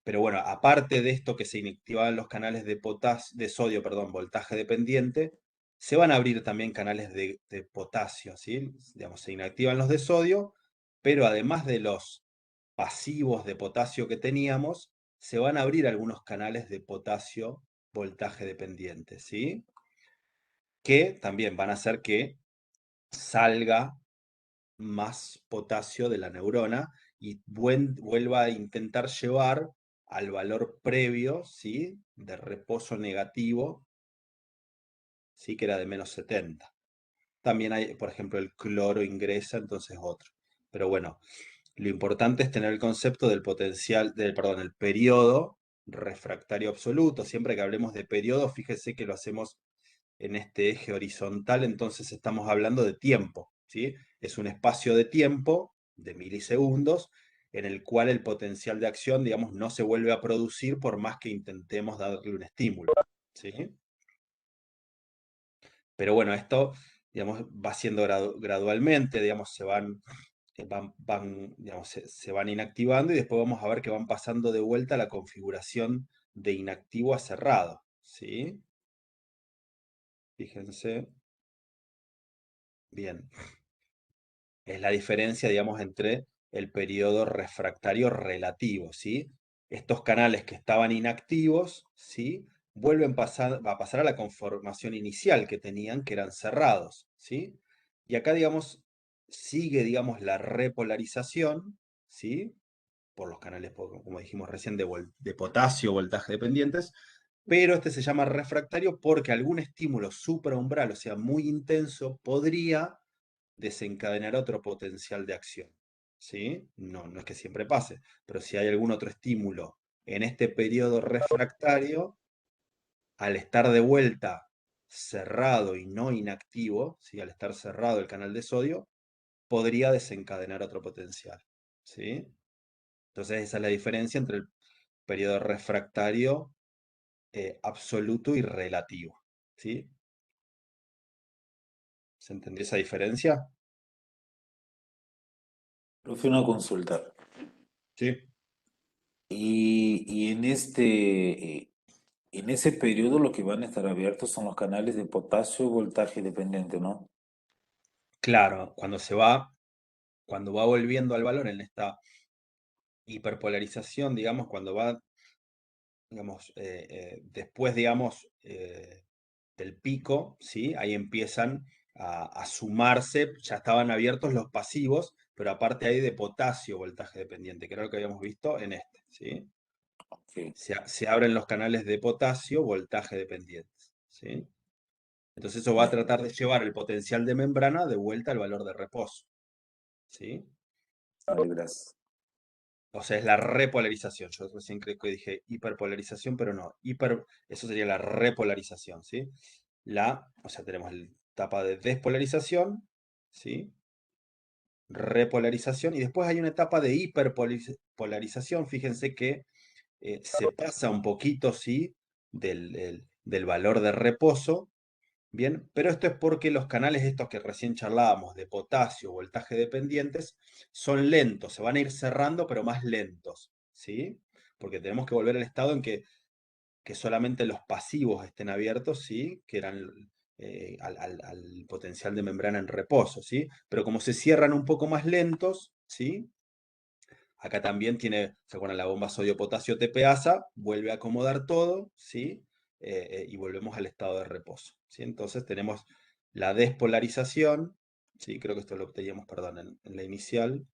Speaker 1: Pero bueno, aparte de esto que se inactivan los canales de sodio, perdón, voltaje dependiente, se van a abrir también canales de potasio, ¿sí? Digamos, se inactivan los de sodio, pero además de los pasivos de potasio que teníamos, se van a abrir algunos canales de potasio voltaje dependiente, ¿sí? Que también van a hacer que salga más potasio de la neurona y vuelva a intentar llevar al valor previo, ¿sí? De reposo negativo, ¿sí? Que era de menos 70. También hay, por ejemplo, el cloro ingresa, entonces otro. Pero bueno, lo importante es tener el concepto del potencial, perdón, el periodo refractario absoluto. Siempre que hablemos de periodo, fíjese que lo hacemos en este eje horizontal, entonces estamos hablando de tiempo, ¿sí? Es un espacio de tiempo de milisegundos en el cual el potencial de acción, digamos, no se vuelve a producir por más que intentemos darle un estímulo, ¿sí? Pero bueno, esto, digamos, va siendo gradualmente, digamos, digamos, se van inactivando y después vamos a ver que van pasando de vuelta a la configuración de inactivo a cerrado, ¿sí? Fíjense. Bien. Es la diferencia, digamos, entre el periodo refractario relativo, ¿sí? Estos canales que estaban inactivos, ¿sí? A pasar a la conformación inicial que tenían, que eran cerrados, ¿sí? Y acá, digamos, sigue, digamos, la repolarización, ¿sí? Por los canales, como dijimos recién, de potasio, voltaje dependientes, pero este se llama refractario porque algún estímulo supraumbral, o sea, muy intenso, podría desencadenar otro potencial de acción, ¿sí? No, no es que siempre pase, pero si hay algún otro estímulo en este periodo refractario, al estar de vuelta cerrado y no inactivo, ¿sí? Al estar cerrado el canal de sodio, podría desencadenar otro potencial, ¿sí? Entonces esa es la diferencia entre el periodo refractario absoluto y relativo, ¿sí? ¿Se entendió esa diferencia?
Speaker 9: Profe, una consulta.
Speaker 1: Sí.
Speaker 9: Y en ese periodo lo que van a estar abiertos son los canales de potasio voltaje dependiente, ¿no?
Speaker 1: Claro, cuando va volviendo al valor en esta hiperpolarización, digamos, cuando va, digamos, después, digamos, del pico, ¿sí? Ahí empiezan a sumarse, ya estaban abiertos los pasivos, pero aparte hay de potasio voltaje dependiente, que era lo que habíamos visto en este, ¿sí?
Speaker 9: Ok.
Speaker 1: Se abren los canales de potasio voltaje dependientes, ¿sí? Entonces eso va a
Speaker 9: Bien,
Speaker 1: tratar de llevar el potencial de membrana de vuelta al valor de reposo, ¿sí?
Speaker 9: vale, gracias.
Speaker 1: O sea, es la repolarización. Yo recién creo que dije hiperpolarización, pero no. Eso sería la repolarización, ¿sí? O sea, tenemos la etapa de despolarización, ¿sí? Repolarización, y después hay una etapa de hiperpolarización. Fíjense que se pasa un poquito, ¿sí? Del valor de reposo. Bien, pero esto es porque los canales estos que recién charlábamos de potasio, voltaje dependientes, son lentos, se van a ir cerrando, pero más lentos, ¿sí? Porque tenemos que volver al estado en que solamente los pasivos estén abiertos, ¿sí? Que eran al potencial de membrana en reposo, ¿sí? Pero como se cierran un poco más lentos, ¿sí? Acá también tiene, ¿se acuerdan? La bomba sodio-potasio TPasa, vuelve a acomodar todo, ¿sí? Y volvemos al estado de reposo, ¿sí? Entonces tenemos la despolarización, ¿sí? Creo que esto lo teníamos, perdón, en la inicial,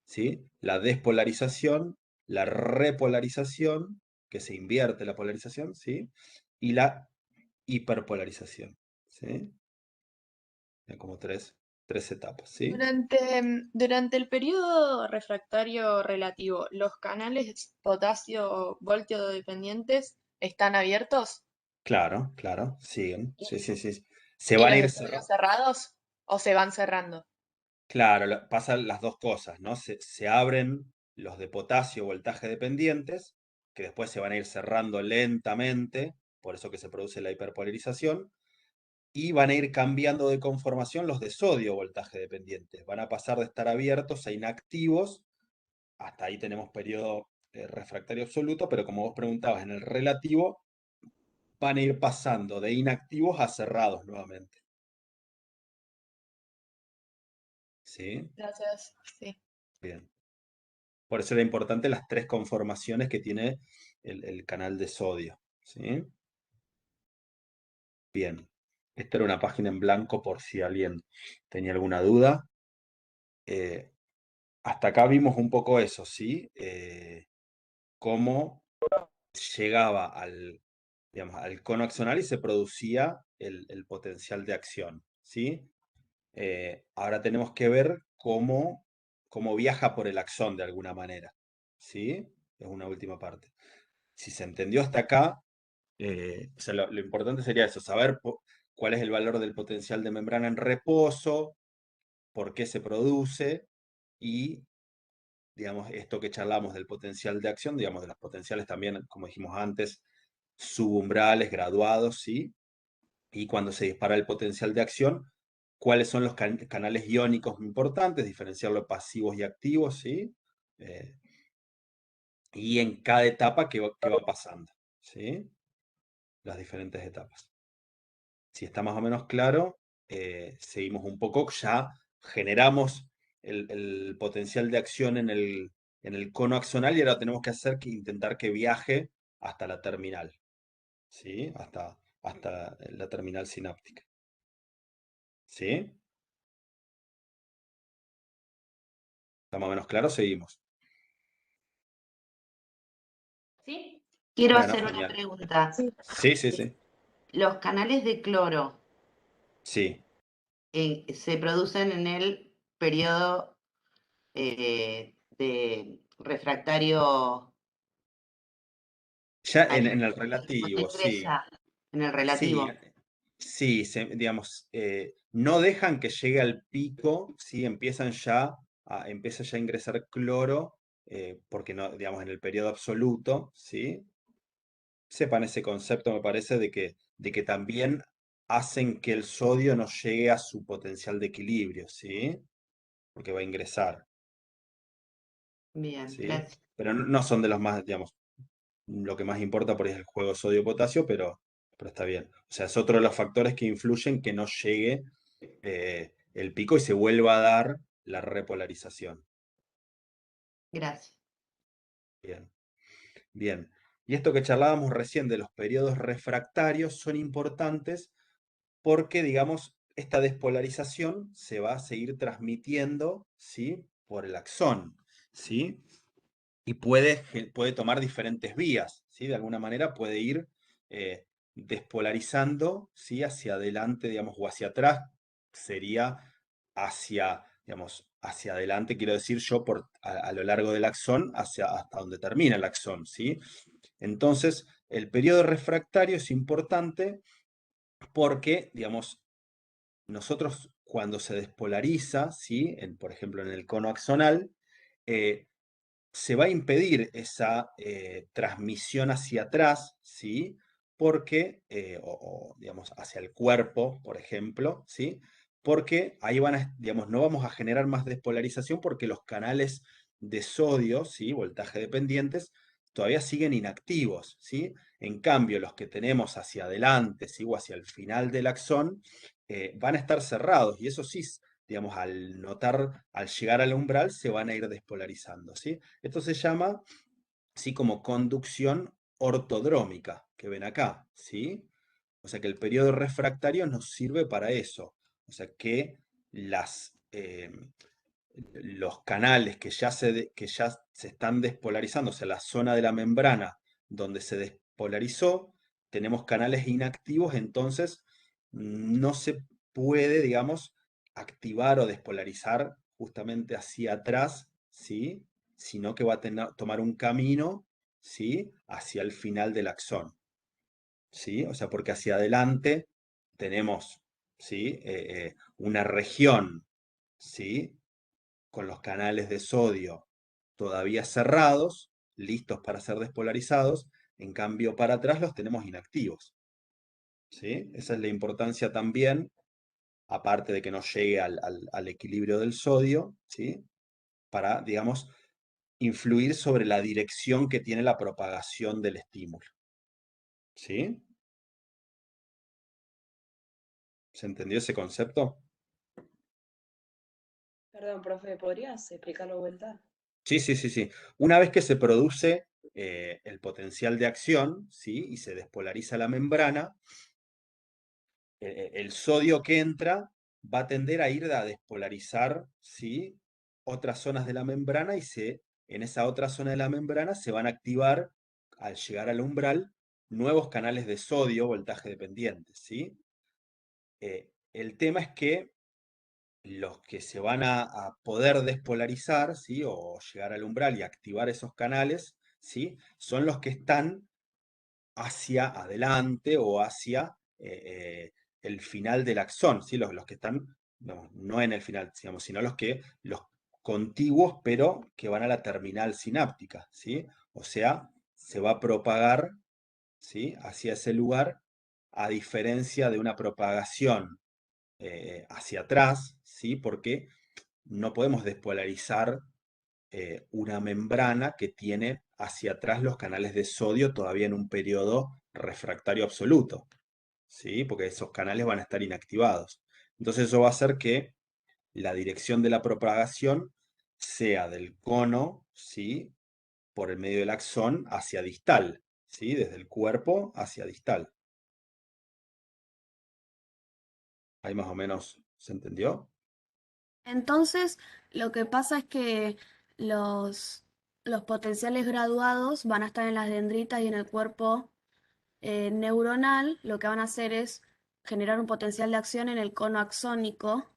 Speaker 1: ¿sí? La despolarización, la repolarización, que se invierte la polarización, ¿sí? Y la hiperpolarización, ¿sí? Hay como tres etapas, ¿sí?
Speaker 2: Durante el periodo refractario relativo, ¿los canales potasio-voltio dependientes están abiertos
Speaker 1: Claro, claro, siguen,
Speaker 2: y,
Speaker 1: sí, sí, sí. Se
Speaker 2: y
Speaker 1: van a
Speaker 2: los
Speaker 1: ir
Speaker 2: de sodio cerrados o se van cerrando?
Speaker 1: Claro, pasan las dos cosas, ¿no? Se abren los de potasio voltaje dependientes, que después se van a ir cerrando lentamente, por eso que se produce la hiperpolarización, y van a ir cambiando de conformación los de sodio voltaje dependientes. Van a pasar de estar abiertos a inactivos, hasta ahí tenemos periodo refractario absoluto, pero como vos preguntabas, en el relativo van a ir pasando de inactivos a cerrados nuevamente. ¿Sí?
Speaker 2: Gracias, sí.
Speaker 1: Bien. Por eso era importante las tres conformaciones que tiene el canal de sodio, ¿sí? Bien. Esta era una página en blanco por si alguien tenía alguna duda. Hasta acá vimos un poco eso, ¿sí? Cómo llegaba digamos, al cono axonal y se producía el potencial de acción, ¿sí? Ahora tenemos que ver cómo viaja por el axón de alguna manera, ¿sí? Es una última parte. Si se entendió hasta acá, o sea, lo importante sería eso, saber cuál es el valor del potencial de membrana en reposo, por qué se produce y, digamos, esto que charlamos del potencial de acción, digamos, de los potenciales también, como dijimos antes, subumbrales, graduados, ¿sí? Y cuando se dispara el potencial de acción, cuáles son los canales iónicos importantes, diferenciarlo pasivos y activos, ¿sí? Eh, y en cada etapa qué va pasando, ¿sí? Las diferentes etapas. Si está más o menos claro, seguimos un poco, ya generamos el potencial de acción en el cono axonal y ahora tenemos que intentar que viaje hasta la terminal, ¿sí? Hasta la terminal sináptica. ¿Sí? ¿Está más o menos claro? Seguimos.
Speaker 10: ¿Sí? Quiero
Speaker 1: Bueno,
Speaker 10: hacer una
Speaker 1: genial.
Speaker 10: pregunta.
Speaker 1: Sí, sí, sí.
Speaker 10: Los canales de cloro
Speaker 1: Sí.
Speaker 10: se producen en el periodo de refractario
Speaker 1: Ya
Speaker 10: al
Speaker 1: en el
Speaker 10: cuando
Speaker 1: relativo, sí.
Speaker 10: ingresa en el
Speaker 1: Sí,
Speaker 10: relativo.
Speaker 1: sí, digamos, no dejan que llegue al pico, ¿sí? Empieza ya a ingresar cloro, porque no, digamos, en el periodo absoluto, ¿sí? Sepan ese concepto, me parece, de que también hacen que el sodio no llegue a su potencial de equilibrio, ¿sí? Porque va a ingresar,
Speaker 10: Bien,
Speaker 1: ¿sí?
Speaker 10: gracias.
Speaker 1: Pero no son de los más, digamos, lo que más importa por ahí es el juego sodio-potasio, pero está bien. O sea, es otro de los factores que influyen que no llegue el pico y se vuelva a dar la repolarización.
Speaker 10: Gracias.
Speaker 1: Bien, bien. Y esto que charlábamos recién de los periodos refractarios son importantes porque, digamos, esta despolarización se va a seguir transmitiendo, ¿sí? Por el axón, ¿sí? Y puede tomar diferentes vías, ¿sí? De alguna manera puede ir eh, despolarizando, ¿sí? Hacia adelante, digamos, o hacia atrás, sería digamos, hacia adelante, quiero decir yo, a lo largo del axón, hasta donde termina el axón, ¿sí? Entonces, el periodo refractario es importante porque, digamos, nosotros cuando se despolariza, ¿sí? Por ejemplo, en el cono axonal, se va a impedir esa transmisión hacia atrás, ¿sí? Porque, digamos, hacia el cuerpo, por ejemplo, ¿sí? Porque ahí digamos, no vamos a generar más despolarización porque los canales de sodio, ¿sí? Voltaje dependientes, todavía siguen inactivos, ¿sí? En cambio, los que tenemos hacia adelante, ¿sí? O hacia el final del axón, van a estar cerrados y eso sí, digamos, al llegar al umbral, se van a ir despolarizando, ¿sí? Esto se llama, así como conducción ortodrómica, que ven acá, ¿sí? O sea que el periodo refractario nos sirve para eso. O sea que los canales que ya se están despolarizando, o sea, la zona de la membrana donde se despolarizó, tenemos canales inactivos, entonces no se puede, digamos, activar o despolarizar justamente hacia atrás, ¿sí? Sino que va a tomar un camino, ¿sí? Hacia el final del axón, ¿sí? O sea, porque hacia adelante tenemos, ¿sí? Una región, ¿sí? Con los canales de sodio todavía cerrados, listos para ser despolarizados, en cambio para atrás los tenemos inactivos, ¿sí? Esa es la importancia también, aparte de que no llegue al equilibrio del sodio, ¿sí? Para, digamos, influir sobre la dirección que tiene la propagación del estímulo, ¿sí? ¿Se entendió ese concepto?
Speaker 11: Perdón, profe, ¿podrías explicarlo de vuelta?
Speaker 1: Sí, sí, sí, sí. Una vez que se produce el potencial de acción, ¿sí? Y se despolariza la membrana, el sodio que entra va a tender a ir a despolarizar, ¿sí? Otras zonas de la membrana y en esa otra zona de la membrana se van a activar, al llegar al umbral, nuevos canales de sodio voltaje dependientes, ¿sí? El tema es que los que se van a poder despolarizar, ¿sí? O llegar al umbral y activar esos canales, ¿sí? Son los que están hacia adelante o hacia el final del axón, ¿sí? Los que están, no en el final, digamos, sino los contiguos, pero que van a la terminal sináptica, ¿sí? O sea, se va a propagar, ¿sí? Hacia ese lugar, a diferencia de una propagación hacia atrás, ¿sí? Porque no podemos despolarizar una membrana que tiene hacia atrás los canales de sodio todavía en un periodo refractario absoluto, ¿sí? Porque esos canales van a estar inactivados. Entonces eso va a hacer que la dirección de la propagación sea del cono, ¿sí? Por el medio del axón hacia distal, ¿sí? Desde el cuerpo hacia distal. Ahí más o menos se entendió.
Speaker 4: Entonces, lo que pasa es que los potenciales graduados van a estar en las dendritas y en el cuerpo neuronal. Lo que van a hacer es generar un potencial de acción en el cono axónico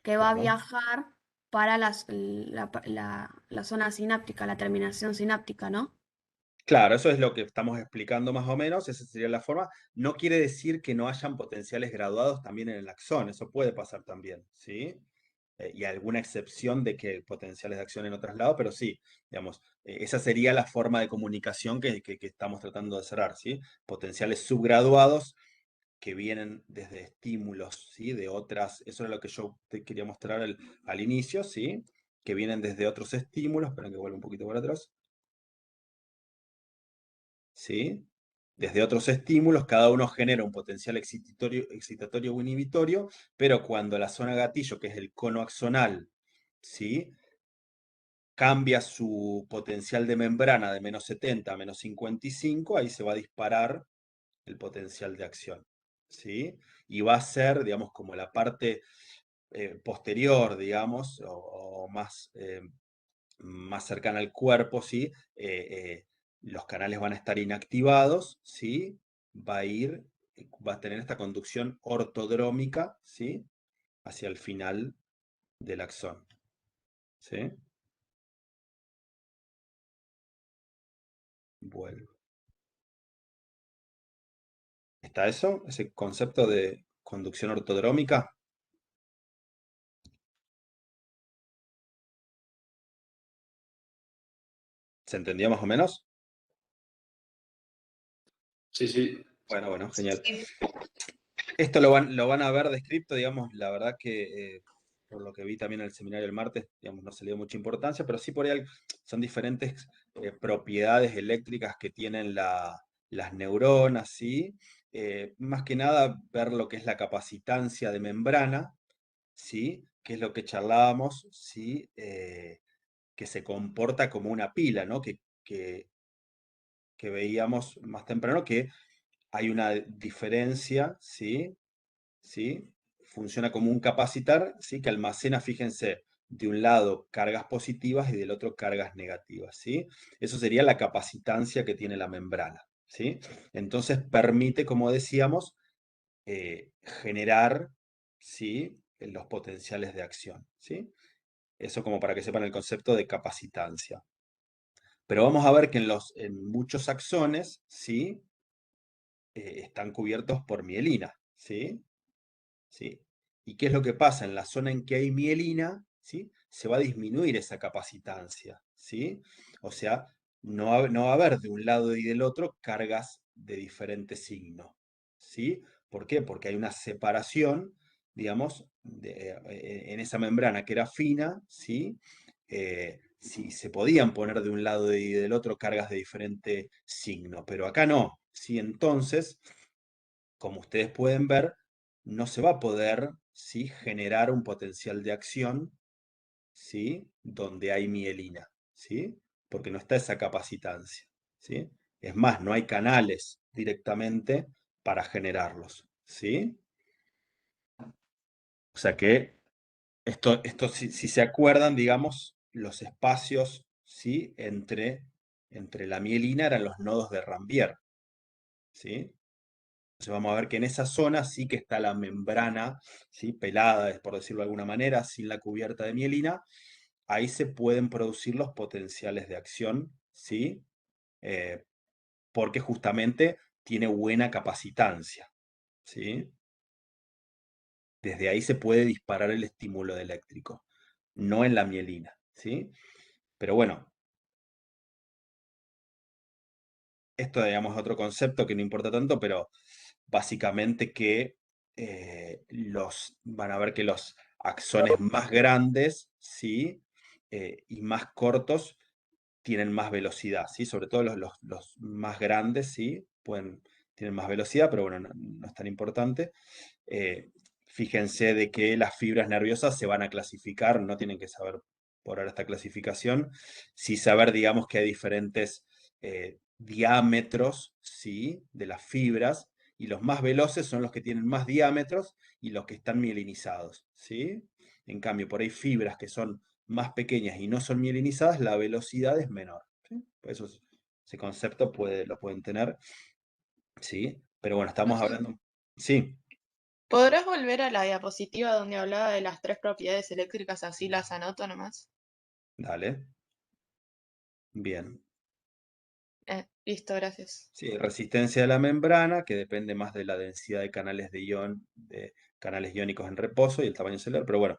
Speaker 4: que va a
Speaker 1: Claro.
Speaker 4: viajar para la zona sináptica, la terminación sináptica, ¿no?
Speaker 1: Claro, eso es lo que estamos explicando más o menos, esa sería la forma. No quiere decir que no hayan potenciales graduados también en el axón, eso puede pasar también, ¿sí? Y alguna excepción de que potenciales de acción en otros lados, pero sí, digamos, esa sería la forma de comunicación que estamos tratando de cerrar, ¿sí? Potenciales subgraduados que vienen desde estímulos, ¿sí? De otras, eso es lo que yo te quería mostrar al inicio, ¿sí? Que vienen desde otros estímulos, esperen que vuelva un poquito para atrás. ¿Sí? Desde otros estímulos, cada uno genera un potencial excitatorio o inhibitorio, pero cuando la zona gatillo, que es el cono axonal, ¿sí? Cambia su potencial de membrana de menos 70 a menos 55, ahí se va a disparar el potencial de acción, ¿sí? Y va a ser, digamos, como la parte posterior, digamos, o más, más cercana al cuerpo, ¿sí? Los canales van a estar inactivados, ¿sí? Va a tener esta conducción ortodrómica, ¿sí? Hacia el final del axón, ¿sí? Vuelvo. ¿Está eso? Ese concepto de conducción ortodrómica. ¿Se entendió más o menos?
Speaker 5: Sí, sí.
Speaker 1: Bueno, genial.
Speaker 10: Sí.
Speaker 1: Esto lo van a ver descrito, digamos, la verdad que por lo que vi también en el seminario el martes, digamos, no se le dio mucha importancia, pero sí por ahí son diferentes propiedades eléctricas que tienen las neuronas, ¿sí? Más que nada ver lo que es la capacitancia de membrana, ¿sí? Que es lo que charlábamos, ¿sí? Que se comporta como una pila, ¿no? Que veíamos más temprano que hay una diferencia, ¿sí? ¿Sí? Funciona como un capacitar, ¿sí? Que almacena, fíjense, de un lado cargas positivas y del otro cargas negativas, ¿sí? Eso sería la capacitancia que tiene la membrana, ¿sí? Entonces permite, como decíamos, generar, ¿sí? Los potenciales de acción, ¿sí? Eso como para que sepan el concepto de capacitancia. Pero vamos a ver que en muchos axones, ¿sí? Están cubiertos por mielina, ¿sí? ¿Sí? ¿Y qué es lo que pasa? En la zona en que hay mielina, ¿sí? Se va a disminuir esa capacitancia, ¿sí? O sea, no va a haber de un lado y del otro cargas de diferente signo, ¿sí? ¿Por qué? Porque hay una separación, digamos, en esa membrana que era fina, ¿sí? Sí, se podían poner de un lado y del otro cargas de diferente signo, pero acá no, ¿sí? Entonces, como ustedes pueden ver, no se va a poder, ¿sí? Generar un potencial de acción, ¿sí? Donde hay mielina, ¿sí? Porque no está esa capacitancia, ¿sí? Es más, no hay canales directamente para generarlos, ¿sí? O sea que esto si se acuerdan, digamos, los espacios, ¿sí? Entre la mielina eran los nodos de Rambier, ¿sí? Entonces vamos a ver que en esa zona sí que está la membrana, ¿sí? Pelada, por decirlo de alguna manera, sin la cubierta de mielina. Ahí se pueden producir los potenciales de acción, ¿sí? Porque justamente tiene buena capacitancia, ¿sí? Desde ahí se puede disparar el estímulo eléctrico, no en la mielina, ¿sí? Pero bueno, esto digamos es otro concepto que no importa tanto, pero básicamente que van a ver que los axones más grandes, ¿sí? Y más cortos tienen más velocidad, ¿sí? Sobre todo los más grandes, ¿sí? Tienen más velocidad, pero bueno, no es tan importante. Fíjense de que las fibras nerviosas se van a clasificar, no tienen que saber por ahora esta clasificación, sí saber, digamos, que hay diferentes diámetros, ¿sí? De las fibras, y los más veloces son los que tienen más diámetros y los que están mielinizados, ¿sí? En cambio, por ahí fibras que son más pequeñas y no son mielinizadas, la velocidad es menor. ¿Sí? Por eso ese concepto lo pueden tener. ¿Sí? Pero bueno, estamos
Speaker 2: Profe,
Speaker 1: hablando... Sí,
Speaker 2: ¿podrás volver a la diapositiva donde hablaba de las 3 propiedades eléctricas? Así las anoto nomás.
Speaker 1: dale. Bien.
Speaker 2: Listo, gracias.
Speaker 1: Sí, resistencia de la membrana, que depende más de la densidad de canales de canales iónicos en reposo y el tamaño celular, pero bueno,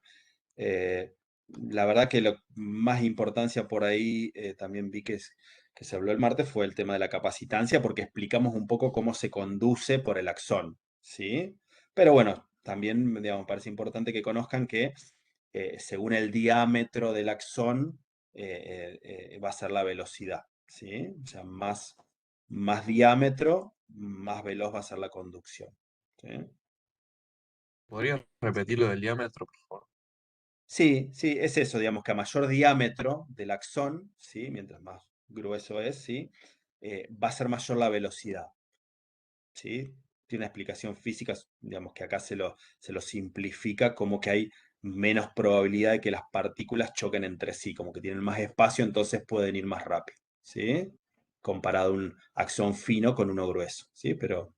Speaker 1: la verdad que lo más importancia por ahí, también vi que se habló el martes, fue el tema de la capacitancia, porque explicamos un poco cómo se conduce por el axón, ¿sí? Pero bueno, también, digamos, me parece importante que conozcan que según el diámetro del axón va a ser la velocidad, ¿sí? O sea, más diámetro, más veloz va a ser la conducción, ¿sí?
Speaker 12: ¿Podrías repetir lo del diámetro, por favor?
Speaker 1: Sí, sí, es eso, digamos que a mayor diámetro del axón, ¿sí? Mientras más grueso es, ¿sí? Va a ser mayor la velocidad, ¿sí? Tiene una explicación física, digamos que acá se lo simplifica como que hay menos probabilidad de que las partículas choquen entre sí, como que tienen más espacio, entonces pueden ir más rápido, ¿sí? Comparado a un axón fino con uno grueso, ¿sí? Pero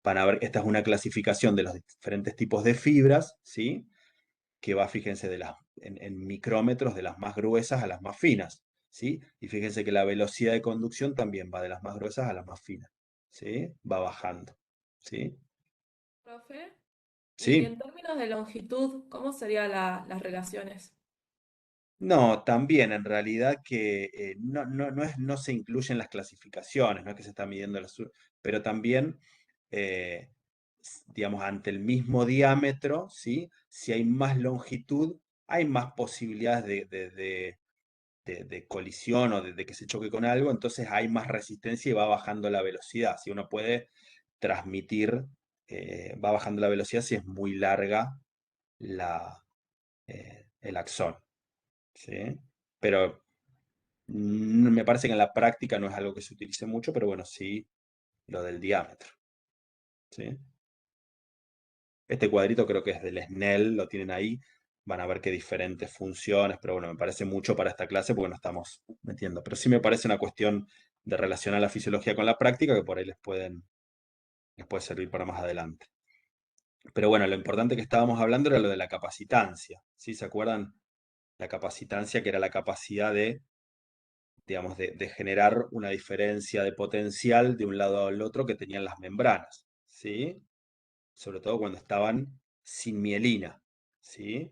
Speaker 1: van a ver que esta es una clasificación de los diferentes tipos de fibras, ¿sí? Que va, fíjense, en micrómetros de las más gruesas a las más finas, ¿sí? Y fíjense que la velocidad de conducción también va de las más gruesas a las más finas, ¿sí? Va bajando, ¿sí?
Speaker 13: Profe, y en
Speaker 1: ¿Sí?
Speaker 13: términos de longitud, ¿cómo serían las relaciones?
Speaker 1: No, también en realidad que no se incluyen las clasificaciones, no es que se está midiendo pero también, digamos, ante el mismo diámetro, ¿sí? Si hay más longitud, hay más posibilidades de colisión o de que se choque con algo, entonces hay más resistencia y va bajando la velocidad. Si uno puede transmitir, va bajando la velocidad si es muy larga el axón, ¿sí? Pero me parece que en la práctica no es algo que se utilice mucho, pero bueno, sí lo del diámetro, ¿sí? Este cuadrito creo que es del Snell, lo tienen ahí. Van a ver qué diferentes funciones, pero bueno, me parece mucho para esta clase porque no estamos metiendo. Pero sí me parece una cuestión de relacionar la fisiología con la práctica que por ahí les puede servir para más adelante. Pero bueno, lo importante que estábamos hablando era lo de la capacitancia. ¿Sí? ¿Se acuerdan? La capacitancia, que era la capacidad digamos, de generar una diferencia de potencial de un lado al otro que tenían las membranas. ¿Sí? Sobre todo cuando estaban sin mielina, ¿sí?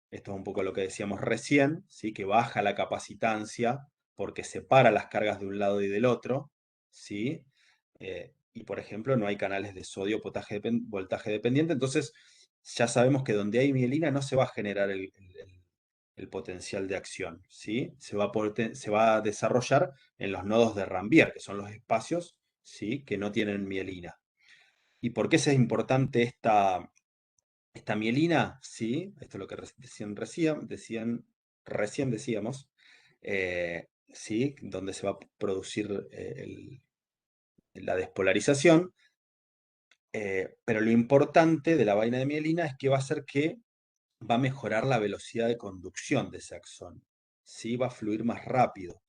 Speaker 1: Esto es un poco lo que decíamos recién, ¿sí? Que baja la capacitancia porque separa las cargas de un lado y del otro, ¿sí? Y por ejemplo, no hay canales de sodio voltaje dependiente, entonces ya sabemos que donde hay mielina no se va a generar el potencial de acción, ¿sí? Se va a desarrollar en los nodos de Rambier, que son los espacios, ¿sí? Que no tienen mielina. ¿Y por qué es importante esta mielina? Sí, esto es lo que recién decíamos, sí, donde se va a producir la despolarización. Pero lo importante de la vaina de mielina es que va a hacer que va a mejorar la velocidad de conducción de ese axón, ¿sí? Va a fluir más rápido.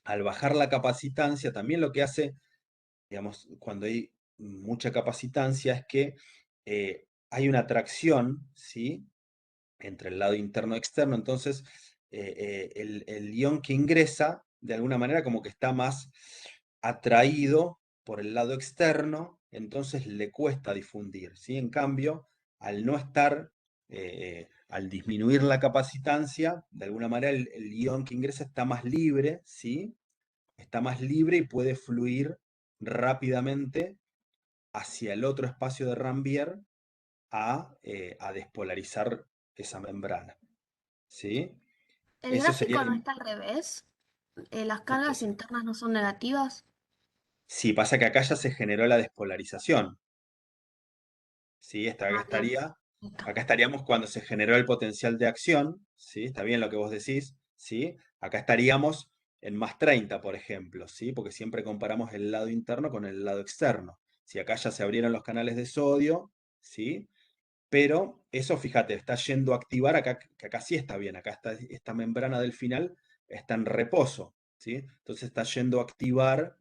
Speaker 1: Al bajar la capacitancia, también lo que hace, digamos, cuando hay mucha capacitancia es que hay una atracción, ¿sí? Entre el lado interno y externo, entonces el ion que ingresa, de alguna manera como que está más atraído por el lado externo, entonces le cuesta difundir, ¿sí? En cambio, al no estar, al disminuir la capacitancia, de alguna manera el ion que ingresa está más libre, ¿sí? Está más libre y puede fluir rápidamente hacia el otro espacio de Rambier a despolarizar esa membrana, ¿sí?
Speaker 4: ¿El
Speaker 1: Eso sería
Speaker 4: gráfico no está al revés? ¿Las cargas internas no son negativas?
Speaker 1: Sí, pasa que acá ya se generó la despolarización, ¿sí?
Speaker 4: Ah, bien. Listo.
Speaker 1: Acá estaríamos cuando se generó el potencial de acción, ¿sí? Está bien lo que vos decís, ¿sí? Acá estaríamos en más 30, por ejemplo, ¿sí? Porque siempre comparamos el lado interno con el lado externo. Si acá ya se abrieron los canales de sodio, ¿sí? pero eso, fíjate, está yendo a activar acá, que acá sí está bien, acá está esta membrana del final está en reposo, ¿sí? Entonces está yendo a activar,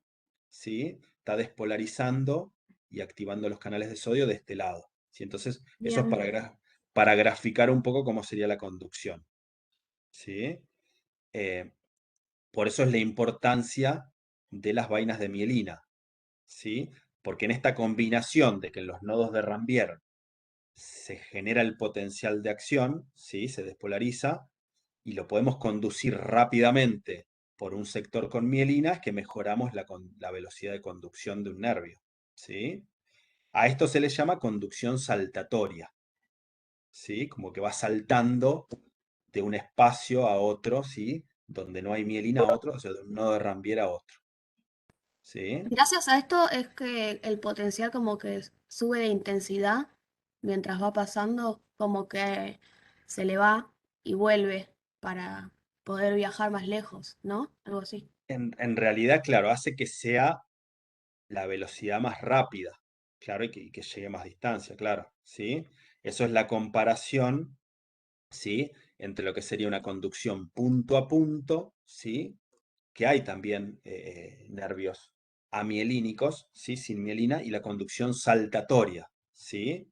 Speaker 1: ¿sí? Está despolarizando y activando los canales de sodio de este lado, ¿sí? Entonces, eso es
Speaker 4: Bien.
Speaker 1: para graficar un poco cómo sería la conducción, ¿sí? Por eso es la importancia de las vainas de mielina, ¿sí? Porque en esta combinación de que en los nodos de Rambier se genera el potencial de acción, ¿sí? Se despolariza y lo podemos conducir rápidamente por un sector con mielina, es que mejoramos la velocidad de conducción de un nervio, ¿sí? A esto se le llama conducción saltatoria, ¿sí? Como que va saltando de un espacio a otro, ¿sí? Donde no hay mielina a otro, o sea, de un nodo de Rambier a otro, ¿sí?
Speaker 4: Gracias a esto es que el potencial como que sube de intensidad mientras va pasando, como que se le va y vuelve para poder viajar más lejos, ¿no? Algo así.
Speaker 1: En realidad, claro, hace que sea la velocidad más rápida, claro, y que llegue más distancia, claro, ¿sí? Eso es la comparación, ¿sí? Entre lo que sería una conducción punto a punto, ¿sí? Que hay también nervios amielínicos, ¿sí? Sin mielina, y la conducción saltatoria, ¿sí?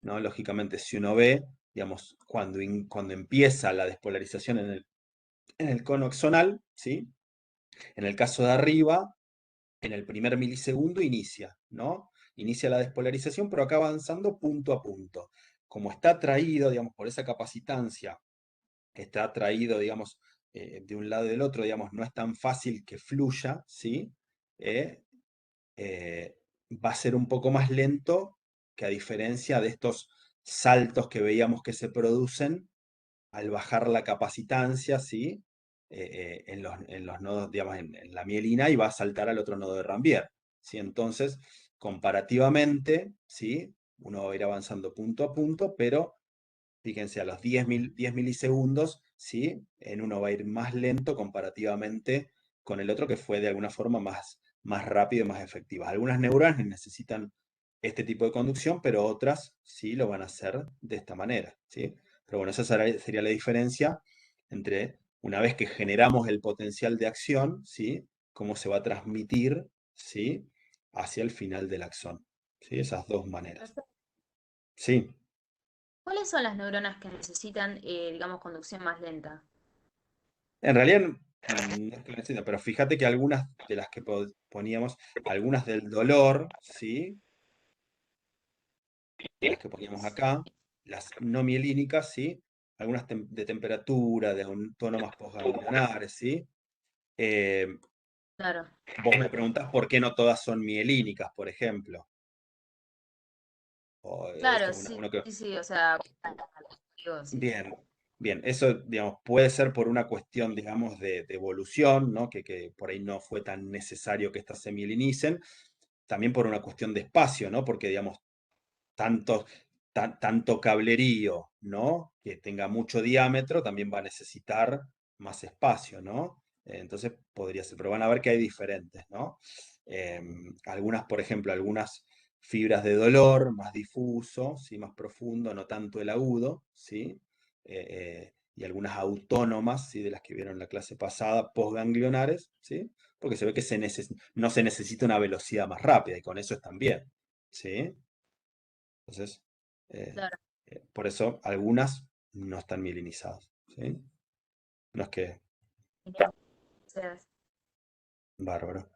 Speaker 1: ¿No? Lógicamente, si uno ve, digamos, cuando empieza la despolarización en el cono axonal, ¿sí? En el caso de arriba, en el primer milisegundo inicia, ¿no? Inicia la despolarización, pero acá avanzando punto a punto. Como está atraído, digamos, por esa capacitancia, que está atraído, digamos, de un lado y del otro, digamos, no es tan fácil que fluya, ¿sí? Va a ser un poco más lento que a diferencia de estos saltos que veíamos que se producen al bajar la capacitancia, ¿sí? En los nodos, digamos, en la mielina y va a saltar al otro nodo de Rambier, ¿sí? Entonces, comparativamente, ¿sí? Uno va a ir avanzando punto a punto, pero fíjense, a los 10 milisegundos, ¿sí? En uno va a ir más lento comparativamente con el otro que fue de alguna forma más rápido y más efectivo. Algunas neuronas necesitan este tipo de conducción, pero otras sí lo van a hacer de esta manera, ¿sí? Pero bueno, esa sería la diferencia entre una vez que generamos el potencial de acción, ¿sí? Cómo se va a transmitir, ¿sí? Hacia el final del axón, ¿sí? Esas dos maneras. Sí.
Speaker 14: ¿Cuáles son las neuronas que necesitan, digamos, conducción más lenta?
Speaker 1: En realidad no es que lo necesita, pero fíjate que algunas de las que poníamos, algunas del dolor, ¿sí? De las que poníamos acá, las no mielínicas, ¿sí? Algunas de temperatura, de un tono más postganglionares, ¿sí? Eh,
Speaker 14: Claro.
Speaker 1: Vos me preguntás por qué no todas son mielínicas, por ejemplo.
Speaker 14: Claro,
Speaker 1: ¿Viste?
Speaker 14: sí,
Speaker 1: Uno que,
Speaker 14: sí, sí, o sea, digo, sí.
Speaker 1: Bien, bien, eso, digamos, puede ser por una cuestión, digamos, de evolución, ¿no? Que por ahí no fue tan necesario que estas se mielinicen, también por una cuestión de espacio, ¿no? Porque, digamos, tanto, tanto cablerío, ¿no? Que tenga mucho diámetro, también va a necesitar más espacio, ¿no? Entonces podría ser, pero van a ver que hay diferentes, ¿no? Algunas, por ejemplo, algunas fibras de dolor más difuso, ¿sí? Más profundo, no tanto el agudo, ¿sí? Y algunas autónomas, ¿sí? De las que vieron en la clase pasada, postganglionares, ¿sí? Porque se ve que no se necesita una velocidad más rápida y con eso están bien, ¿sí? Entonces,
Speaker 14: Claro.
Speaker 1: por eso algunas no están mielinizadas, ¿sí? No es que,
Speaker 14: Gracias.
Speaker 1: bárbaro.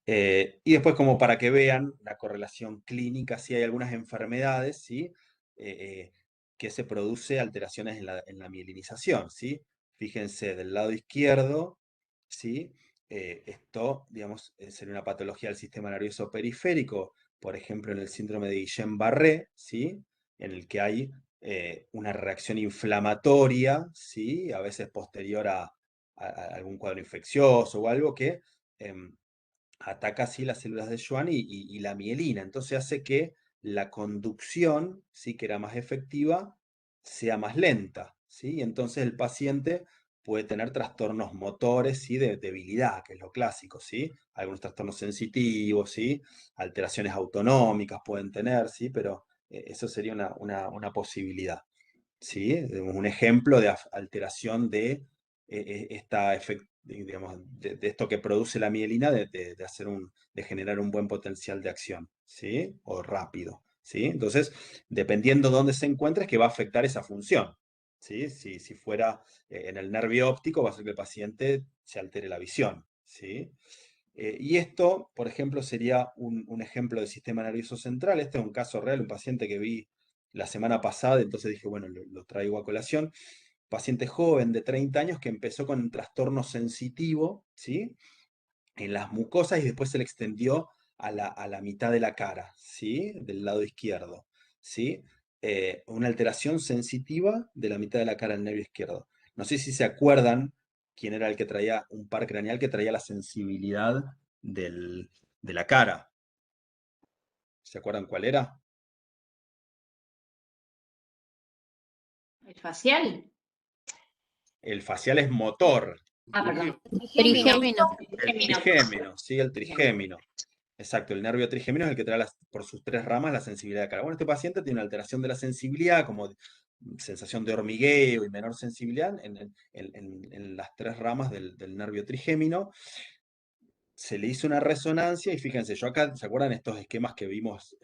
Speaker 1: Y después, como para que vean la correlación clínica, sí hay algunas enfermedades, ¿sí? Que se produce alteraciones en la mielinización, ¿sí? Fíjense, del lado izquierdo, ¿sí? Esto, digamos, sería una patología del sistema nervioso periférico, por ejemplo, en el síndrome de Guillain-Barré, ¿sí? En el que hay una reacción inflamatoria, ¿sí? A veces posterior a algún cuadro infeccioso o algo que ataca así las células de Schwann y la mielina. Entonces hace que la conducción, ¿sí? Que era más efectiva, sea más lenta, ¿sí? Y entonces el paciente puede tener trastornos motores, ¿sí? De debilidad, que es lo clásico, ¿sí? Algunos trastornos sensitivos, ¿sí? Alteraciones autonómicas pueden tener, ¿sí? Pero eso sería una posibilidad, ¿sí? Un ejemplo de alteración de digamos, de esto que produce la mielina, de generar un buen potencial de acción, ¿sí? O rápido, ¿sí? Entonces, dependiendo dónde se encuentre, es que va a afectar esa función, ¿sí? Si fuera en el nervio óptico, va a hacer que el paciente se altere la visión, ¿sí? Y esto, por ejemplo, sería un ejemplo del sistema nervioso central. Este es un caso real, un paciente que vi la semana pasada, entonces dije, bueno, lo traigo a colación. Paciente joven de 30 años que empezó con un trastorno sensitivo, ¿sí? En las mucosas y después se le extendió a la mitad de la cara, ¿sí? Del lado izquierdo, ¿sí? Una alteración sensitiva de la mitad de la cara del nervio izquierdo. No sé si se acuerdan quién era el que traía un par craneal que traía la sensibilidad de la cara. ¿Se acuerdan cuál era?
Speaker 15: ¿El facial?
Speaker 1: El facial es motor.
Speaker 15: Ah, perdón.
Speaker 2: Trigémino.
Speaker 1: El trigémino, ¿sí? El trigémino. Exacto, el nervio trigémino es el que trae por sus 3 ramas la sensibilidad de cara. Bueno, este paciente tiene una alteración de la sensibilidad, como sensación de hormigueo y menor sensibilidad en las 3 ramas del nervio trigémino. Se le hizo una resonancia y fíjense, yo acá, ¿se acuerdan estos esquemas que vimos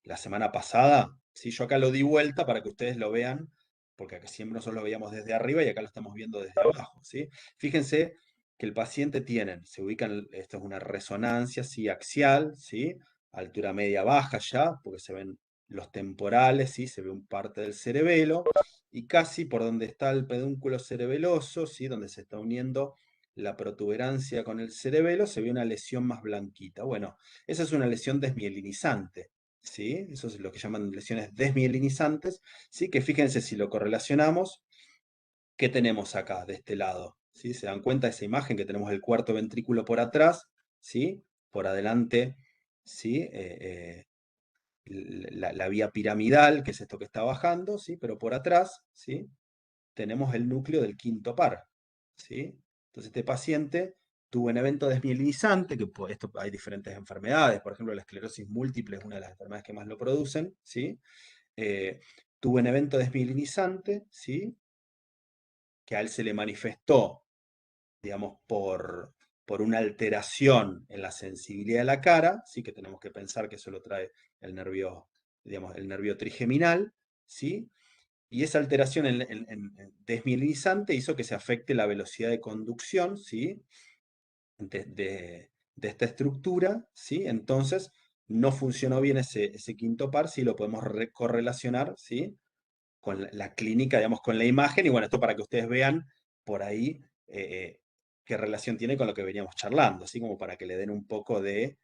Speaker 1: la semana pasada? ¿Sí? Yo acá lo di vuelta para que ustedes lo vean, porque acá siempre nosotros lo veíamos desde arriba y acá lo estamos viendo desde abajo, ¿sí? Fíjense que el paciente tiene, se ubican, esto es una resonancia, ¿sí? Axial, ¿sí? Altura media baja ya, porque se ven los temporales, ¿sí? Se ve un parte del cerebelo, y casi por donde está el pedúnculo cerebeloso, ¿sí? Donde se está uniendo la protuberancia con el cerebelo, se ve una lesión más blanquita. Bueno, esa es una lesión desmielinizante, ¿sí? Eso es lo que llaman lesiones desmielinizantes, ¿sí? Que fíjense si lo correlacionamos, ¿qué tenemos acá de este lado? ¿Sí? ¿Se dan cuenta de esa imagen que tenemos el cuarto ventrículo por atrás, ¿sí? Por adelante, ¿sí? La vía piramidal, que es esto que está bajando, ¿sí? Pero por atrás, ¿sí? Tenemos el núcleo del quinto par, ¿sí? Entonces este paciente tuvo un evento desmielinizante, que esto hay diferentes enfermedades, por ejemplo la esclerosis múltiple es una de las enfermedades que más lo producen, ¿sí? Tuvo un evento desmielinizante, ¿sí? Que a él se le manifestó, digamos, por una alteración en la sensibilidad de la cara, ¿sí? Que tenemos que pensar que eso lo trae el nervio, digamos, el nervio trigeminal, ¿sí? Y esa alteración desmielinizante hizo que se afecte la velocidad de conducción, ¿sí? de esta estructura, ¿sí? Entonces, no funcionó bien ese quinto par, sí lo podemos correlacionar, ¿sí? Con la clínica, digamos, con la imagen, y bueno, esto para que ustedes vean por ahí qué relación tiene con lo que veníamos charlando, así como para que le den un poco de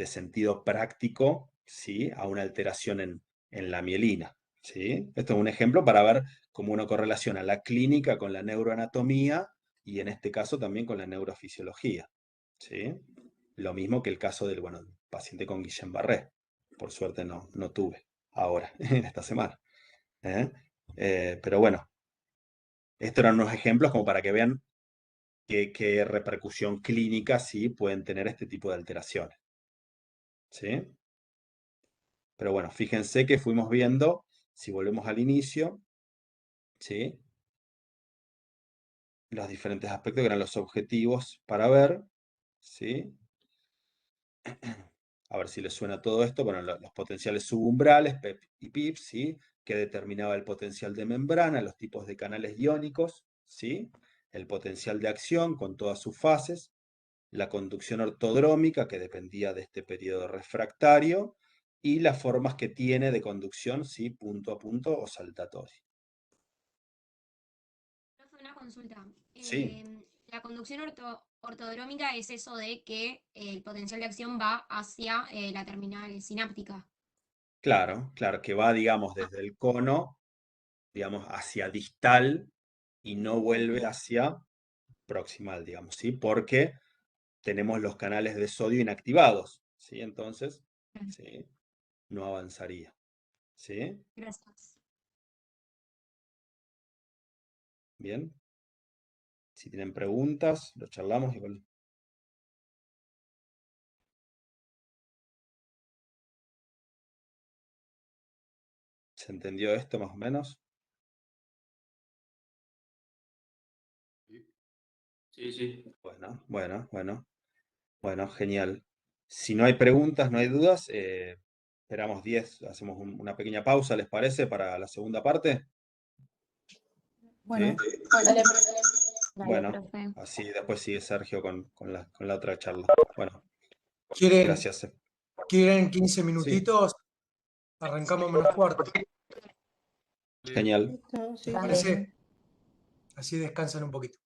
Speaker 1: sentido práctico, ¿sí? A una alteración en la mielina, ¿sí? Esto es un ejemplo para ver cómo uno correlaciona la clínica con la neuroanatomía y en este caso también con la neurofisiología, ¿sí? Lo mismo que el caso del, bueno, paciente con Guillain-Barré. Por suerte no tuve ahora, en esta semana. Pero bueno, estos eran unos ejemplos como para que vean qué repercusión clínica sí pueden tener este tipo de alteraciones. ¿Sí? Pero bueno, fíjense que fuimos viendo, si volvemos al inicio, ¿sí? Los diferentes aspectos que eran los objetivos para ver, ¿sí? A ver si les suena todo esto. Bueno, los potenciales subumbrales, PEP y PIP, ¿sí? Que determinaba el potencial de membrana, los tipos de canales iónicos, ¿sí? El potencial de acción con todas sus fases, la conducción ortodrómica, que dependía de este periodo refractario, y las formas que tiene de conducción, ¿sí? Punto a punto o saltatoria.
Speaker 7: Profe, una consulta.
Speaker 1: Sí,
Speaker 7: La conducción ortodrómica es eso de que el potencial de acción va hacia la terminal sináptica.
Speaker 1: claro, que va, digamos, desde el cono, digamos, hacia distal y no vuelve hacia proximal, digamos, ¿sí? Porque tenemos los canales de sodio inactivados, ¿sí? Entonces, ¿sí? No avanzaría, ¿sí?
Speaker 7: Gracias.
Speaker 1: Bien. Si tienen preguntas, lo charlamos igual. ¿Se entendió esto más o menos?
Speaker 5: Sí, sí.
Speaker 1: Bueno, genial. Si no hay preguntas, no hay dudas, esperamos 10, hacemos una pequeña pausa, ¿les parece? Para la segunda parte.
Speaker 3: Bueno,
Speaker 1: ¿Sí?
Speaker 2: Dale,
Speaker 1: Bueno,
Speaker 7: profe.
Speaker 1: así después sigue Sergio con la otra charla. Bueno,
Speaker 16: ¿Quieren,
Speaker 1: gracias.
Speaker 16: quieren 15
Speaker 1: Sí,
Speaker 16: minutitos? Arrancamos menos cuarto.
Speaker 1: genial.
Speaker 3: listo, sí,
Speaker 16: ¿Te
Speaker 3: sí.
Speaker 16: parece? Así descansan un poquito.